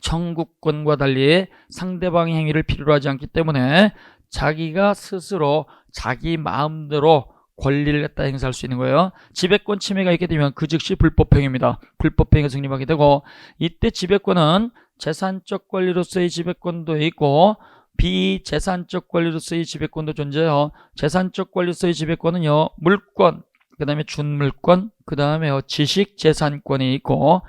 청구권과 달리 상대방의 행위를 필요로 하지 않기 때문에 자기가 스스로 자기 마음대로 권리를 갖다 행사할 수 있는 거예요. 지배권 침해가 있게 되면 그 즉시 불법행위입니다. 불법행위가 성립하게 되고, 이때 지배권은 재산적 권리로서의 지배권도 있고 비재산적 권리로서의 지배권도 존재해요. 재산적 권리로서의 지배권은요, 물권, 그 다음에 준물권, 그 다음에 지식재산권이 있고,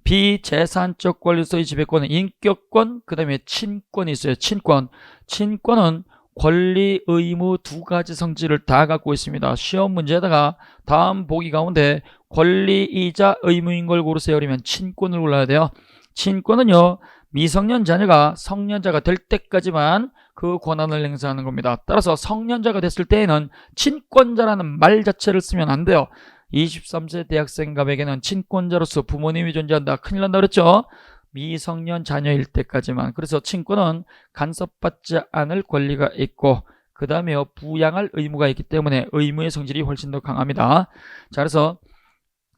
비재산적 권리로서의 지배권은 인격권, 그 다음에 친권이 있어요. 친권. 친권은 권리, 의무 두 가지 성질을 다 갖고 있습니다. 시험 문제에다가 다음 보기 가운데 권리이자 의무인 걸 고르세요. 그러면 친권을 골라야 돼요. 친권은요, 미성년 자녀가 성년자가 될 때까지만 그 권한을 행사하는 겁니다. 따라서 성년자가 됐을 때에는 친권자라는 말 자체를 쓰면 안 돼요. 23세 대학생갑에게는 친권자로서 부모님이 존재한다. 큰일 난다 그랬죠? 미성년 자녀일 때까지만. 그래서 친권은 간섭받지 않을 권리가 있고 그 다음에 부양할 의무가 있기 때문에 의무의 성질이 훨씬 더 강합니다. 자, 그래서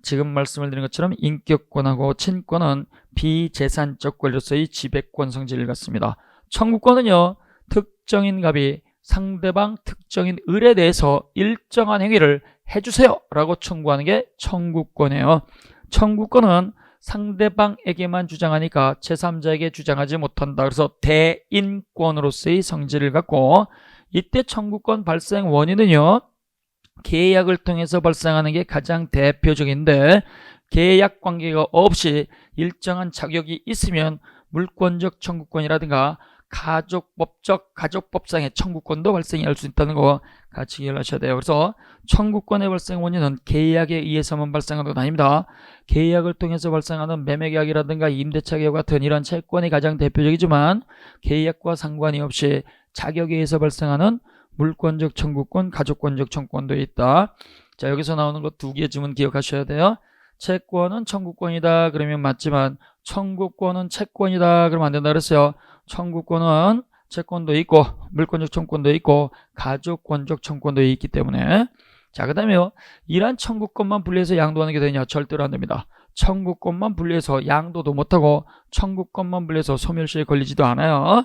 지금 말씀을 드린 것처럼 인격권하고 친권은 비재산적 권리로서의 지배권 성질을 갖습니다. 청구권은요, 특정인 갑이 상대방 특정인 을에 대해서 일정한 행위를 해주세요 라고 청구하는 게 청구권이에요. 청구권은 상대방에게만 주장하니까 제3자에게 주장하지 못한다. 그래서 대인권으로서의 성질을 갖고, 이때 청구권 발생 원인은요, 계약을 통해서 발생하는 게 가장 대표적인데, 계약 관계가 없이 일정한 자격이 있으면 물권적 청구권이라든가 가족법상의 청구권도 발생할 수 있다는 거 같이 기억하셔야 돼요. 그래서 청구권의 발생 원인은 계약에 의해서만 발생하는 건 아닙니다. 계약을 통해서 발생하는 매매계약이라든가 임대차 계약 같은 이런 채권이 가장 대표적이지만 계약과 상관이 없이 자격에 의해서 발생하는 물권적 청구권, 가족권적 청구권도 있다. 자, 여기서 나오는 거 두 개 지문 기억하셔야 돼요. 채권은 청구권이다 그러면 맞지만 청구권은 채권이다 그러면 안 된다 그랬어요. 청구권은 채권도 있고 물권적 청구권도 있고 가족권적 청구권도 있기 때문에. 자, 그 다음에요, 이러한 청구권만 분리해서 양도하는 게 되냐? 절대로 안 됩니다. 청구권만 분리해서 양도도 못하고 청구권만 분리해서 소멸시에 걸리지도 않아요.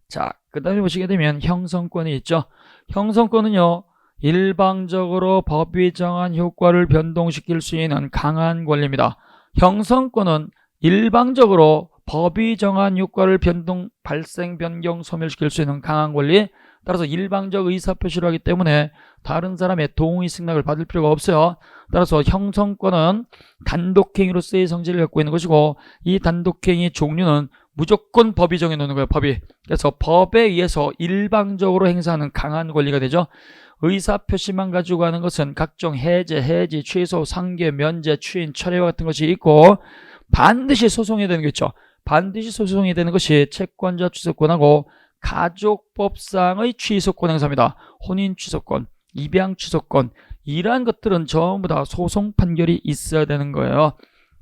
자, 그 다음에 보시게 되면 형성권이 있죠. 형성권은요, 일방적으로 법이 정한 효과를 변동시킬 수 있는 강한 권리입니다. 형성권은 일방적으로 법이 정한 효과를 발생, 변경, 소멸시킬 수 있는 강한 권리. 따라서 일방적 의사표시를 하기 때문에 다른 사람의 동의 승낙을 받을 필요가 없어요. 따라서 형성권은 단독행위로서의 성질을 갖고 있는 것이고, 이 단독행위 종류는 무조건 법이 정해놓는 거예요. 법이. 그래서 법에 의해서 일방적으로 행사하는 강한 권리가 되죠. 의사표시만 가지고 하는 것은 각종 해제, 해지, 취소, 상계, 면제, 추인, 철회와 같은 것이 있고, 반드시 소송해야 되는 게 있죠. 반드시 소송해야 되는 것이 채권자 취소권하고 가족법상의 취소권 행사입니다. 혼인 취소권, 입양 취소권, 이러한 것들은 전부 다 소송 판결이 있어야 되는 거예요.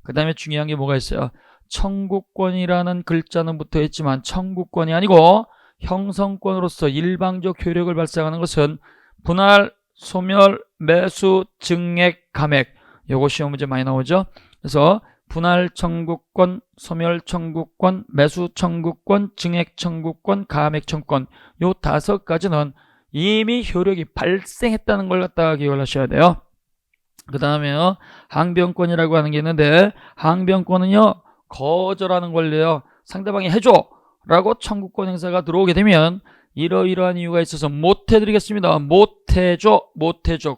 그 다음에 중요한 게 뭐가 있어요? 청구권이라는 글자는 붙어 있지만 청구권이 아니고 형성권으로서 일방적 효력을 발생하는 것은 분할, 소멸, 매수, 증액, 감액. 요거 시험 문제 많이 나오죠. 그래서 분할 청구권, 소멸 청구권, 매수 청구권, 증액 청구권, 감액 청구권, 요 5가지는 이미 효력이 발생했다는 걸 갖다가 기억을 하셔야 돼요. 그 다음에요, 항변권이라고 하는 게 있는데, 항변권은요, 거절하는 권리예요. 상대방이 해줘 라고 청구권 행사가 들어오게 되면 이러이러한 이유가 있어서 못해드리겠습니다. 못해줘.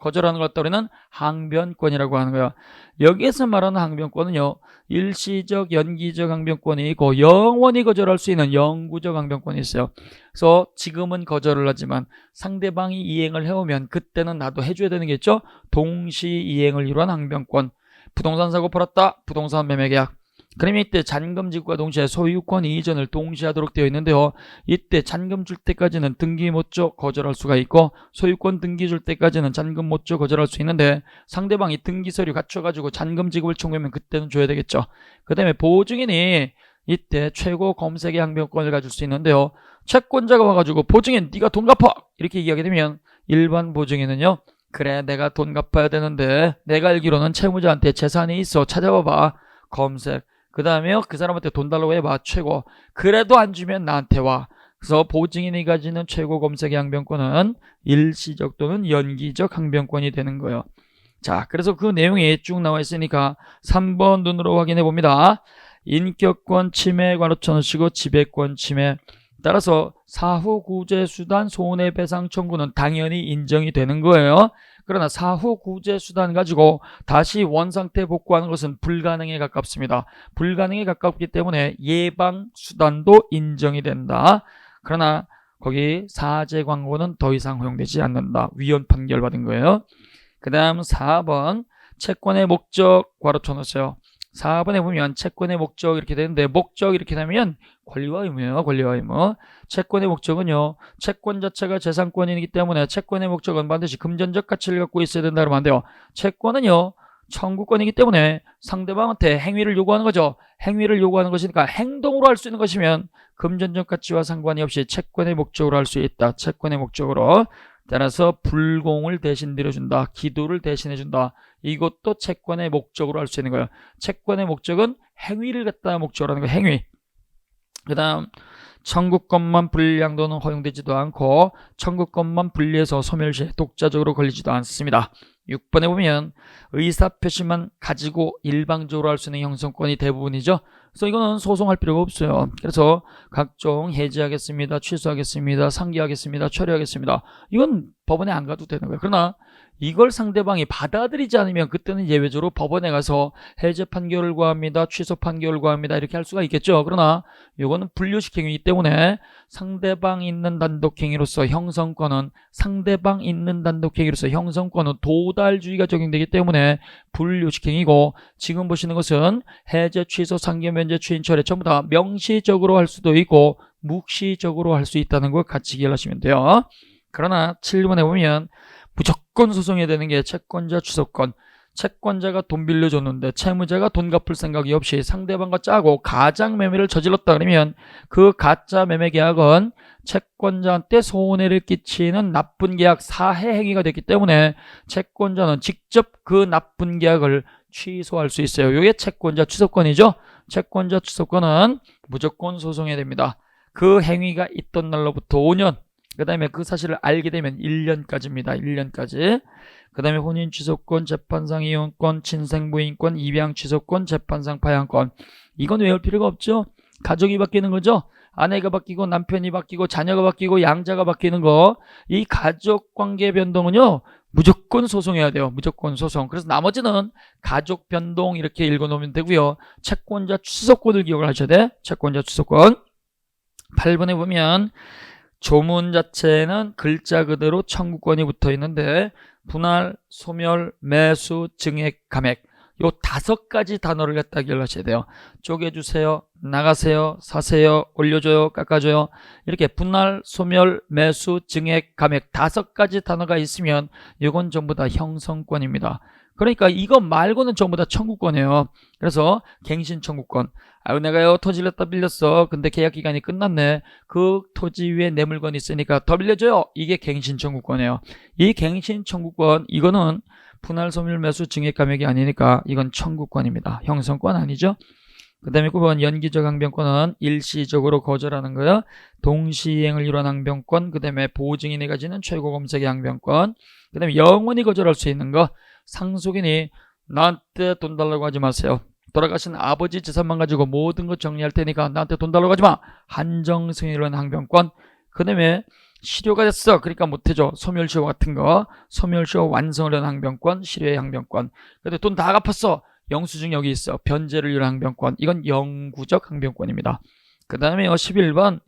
거절하는 걸 우리는 항변권이라고 하는 거예요. 여기에서 말하는 항변권은요, 일시적, 연기적 항변권이 있고 영원히 거절할 수 있는 영구적 항변권이 있어요. 그래서 지금은 거절을 하지만 상대방이 이행을 해오면 그때는 나도 해줘야 되는 게 있죠. 동시 이행을 이루한 항변권. 부동산 사고 팔았다. 부동산 매매 계약. 그러면 이때 잔금 지급과 동시에 소유권 이전을 동시에 하도록 되어 있는데요. 이때 잔금 줄 때까지는 등기 못 줘 거절할 수가 있고, 소유권 등기 줄 때까지는 잔금 못 줘 거절할 수 있는데, 상대방이 등기 서류 갖춰가지고 잔금 지급을 청구하면 그때는 줘야 되겠죠. 그 다음에 보증인이 이때 최고 검색의 항변권을 가질 수 있는데요. 채권자가 와가지고 보증인 네가 돈 갚아 이렇게 얘기하게 되면 일반 보증인은요, 그래 내가 돈 갚아야 되는데 내가 알기로는 채무자한테 재산이 있어 찾아봐봐. 검색. 그 다음에 그 사람한테 돈 달라고 해봐. 최고. 그래도 안 주면 나한테 와. 그래서 보증인이 가지는 최고 검색의 항변권은 일시적 또는 연기적 항변권이 되는 거예요. 자, 그래서 그 내용이 쭉 나와 있으니까 3번 눈으로 확인해 봅니다. 인격권 침해에 관하여 놓으시고 지배권 침해. 따라서 사후 구제 수단 손해배상 청구는 당연히 인정이 되는 거예요. 그러나 사후 구제 수단 가지고 다시 원상태 복구하는 것은 불가능에 가깝습니다. 불가능에 가깝기 때문에 예방 수단도 인정이 된다. 그러나 거기 사제 광고는 더 이상 허용되지 않는다. 위헌 판결 받은 거예요. 그 다음 4번 채권의 목적 괄호 쳐놓으세요. 4번에 보면 채권의 목적 이렇게 되는데, 목적 이렇게 되면 권리와 의무예요. 권리와 의무. 채권의 목적은요, 채권 자체가 재산권이기 때문에 채권의 목적은 반드시 금전적 가치를 갖고 있어야 된다 그러면 안 돼요. 채권은요, 청구권이기 때문에 상대방한테 행위를 요구하는 거죠. 행위를 요구하는 것이니까 행동으로 할 수 있는 것이면 금전적 가치와 상관이 없이 채권의 목적으로 할 수 있다. 채권의 목적으로. 따라서 불공을 대신 들여준다. 기도를 대신해준다. 이것도 채권의 목적으로 할 수 있는 거예요. 채권의 목적은 행위를 갖다 목적으로 하는 거예요. 행위. 그 다음 청구권만 불량도는 허용되지도 않고 청구권만 분리해서 소멸시에 독자적으로 걸리지도 않습니다. 6번에 보면 의사표시만 가지고 일방적으로 할 수 있는 형성권이 대부분이죠. 그래서 이거는 소송할 필요가 없어요. 그래서 각종 해지하겠습니다, 취소하겠습니다, 상기하겠습니다, 처리하겠습니다. 이건 법원에 안 가도 되는 거예요. 그러나 이걸 상대방이 받아들이지 않으면 그때는 예외적으로 법원에 가서 해제 판결을 구합니다, 취소 판결을 구합니다 이렇게 할 수가 있겠죠. 그러나 이거는 분류식 행위이기 때문에 상대방 있는 단독행위로서 형성권은 도달주의가 적용되기 때문에 분류식 행위고, 지금 보시는 것은 해제, 취소, 상기, 면제, 추인, 철회 전부 다 명시적으로 할 수도 있고 묵시적으로 할 수 있다는 걸 같이 기억하시면 돼요. 그러나 7번에 보면 무조건 소송해야 되는 게 채권자 취소권. 채권자가 돈 빌려줬는데 채무자가 돈 갚을 생각이 없이 상대방과 짜고 가장 매매를 저질렀다 그러면 그 가짜 매매 계약은 채권자한테 손해를 끼치는 나쁜 계약 사해 행위가 됐기 때문에 채권자는 직접 그 나쁜 계약을 취소할 수 있어요. 이게 채권자 취소권이죠. 채권자 취소권은 무조건 소송해야 됩니다. 그 행위가 있던 날로부터 5년, 그 다음에 그 사실을 알게 되면 1년까지입니다. 1년까지. 그 다음에 혼인 취소권, 재판상 이혼권, 친생 부인권, 입양 취소권, 재판상 파양권. 이건 외울 필요가 없죠. 가족이 바뀌는 거죠. 아내가 바뀌고 남편이 바뀌고 자녀가 바뀌고 양자가 바뀌는 거. 이 가족 관계 변동은요, 무조건 소송해야 돼요. 무조건 소송. 그래서 나머지는 가족 변동 이렇게 읽어놓으면 되고요. 채권자 취소권을 기억을 하셔야 돼. 채권자 취소권. 8번에 보면 조문 자체는 글자 그대로 청구권이 붙어 있는데 분할, 소멸, 매수, 증액, 감액 요 5가지 단어를 갖다 기억하셔야 돼요. 쪼개주세요, 나가세요, 사세요, 올려줘요, 깎아줘요. 이렇게 분할, 소멸, 매수, 증액, 감액 5가지 단어가 있으면 이건 전부 다 형성권입니다. 그러니까 이거 말고는 전부 다 청구권이에요. 그래서 갱신 청구권. 아유, 내가요 토지를 다 빌렸어. 근데 계약 기간이 끝났네. 그 토지 위에 내 물건이 있으니까 더 빌려줘요. 이게 갱신 청구권이에요. 이 갱신 청구권, 이거는 분할, 소멸, 매수, 증액, 감액이 아니니까 이건 청구권입니다. 형성권 아니죠. 그 다음에 9번 연기적 항변권은 일시적으로 거절하는 거예요. 동시행을 이루한 항변권. 그 다음에 보증인이 가지는 최고 검색의 항변권. 그 다음에 영원히 거절할 수 있는 거. 상속인이 나한테 돈 달라고 하지 마세요. 돌아가신 아버지 재산만 가지고 모든 것 정리할 테니까 나한테 돈 달라고 하지 마. 한정승인을 한 항변권. 그 다음에 실효가 됐어. 그러니까 못해줘. 소멸시효 같은 거. 소멸시효 완성을 한 항변권, 실효의 항변권. 근데 돈 다 갚았어. 영수증 여기 있어. 변제를 위한 항변권. 이건 영구적 항변권입니다. 그 다음에 11번.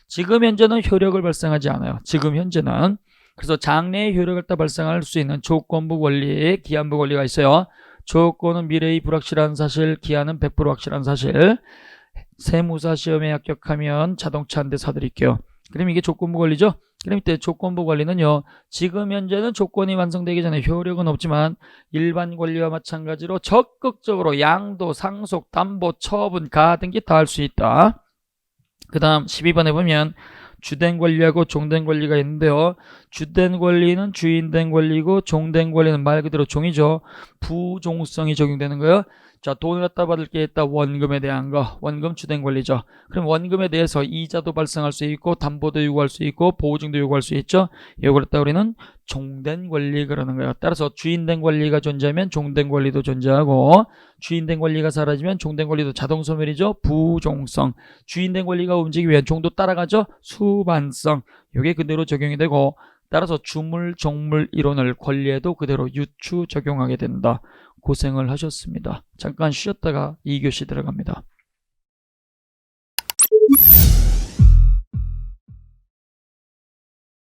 지금 현재는 효력을 발생하지 않아요. 지금 현재는. 그래서 장래의 효력을 따라 발생할 수 있는 조건부 권리, 기한부 권리가 있어요. 조건은 미래의 불확실한 사실, 기한은 100% 확실한 사실. 세무사 시험에 합격하면 자동차 한 대 사드릴게요. 그럼 이게 조건부 권리죠? 그럼 이때 조건부 권리는요, 지금 현재는 조건이 완성되기 전에 효력은 없지만 일반 권리와 마찬가지로 적극적으로 양도, 상속, 담보, 처분, 가등기 다 할 수 있다. 그 다음 12번에 보면 주된 권리하고 종된 권리가 있는데요. 주된 권리는 주인된 권리고 종된 권리는 말 그대로 종이죠. 부종성이 적용되는 거예요. 자, 돈을 갖다 받을 게 있다. 원금에 대한 거. 원금 주된 권리죠. 그럼 원금에 대해서 이자도 발생할 수 있고 담보도 요구할 수 있고 보증도 요구할 수 있죠. 이걸 갖다 우리는 종된 권리 그러는 거예요. 따라서 주인된 권리가 존재하면 종된 권리도 존재하고 주인된 권리가 사라지면 종된 권리도 자동 소멸이죠. 부종성. 주인된 권리가 움직이면 종도 따라가죠. 수반성. 이게 그대로 적용이 되고 따라서 주물, 종물 이론을 권리에도 그대로 유추 적용하게 된다. 고생을 하셨습니다. 잠깐 쉬었다가 2교시 들어갑니다.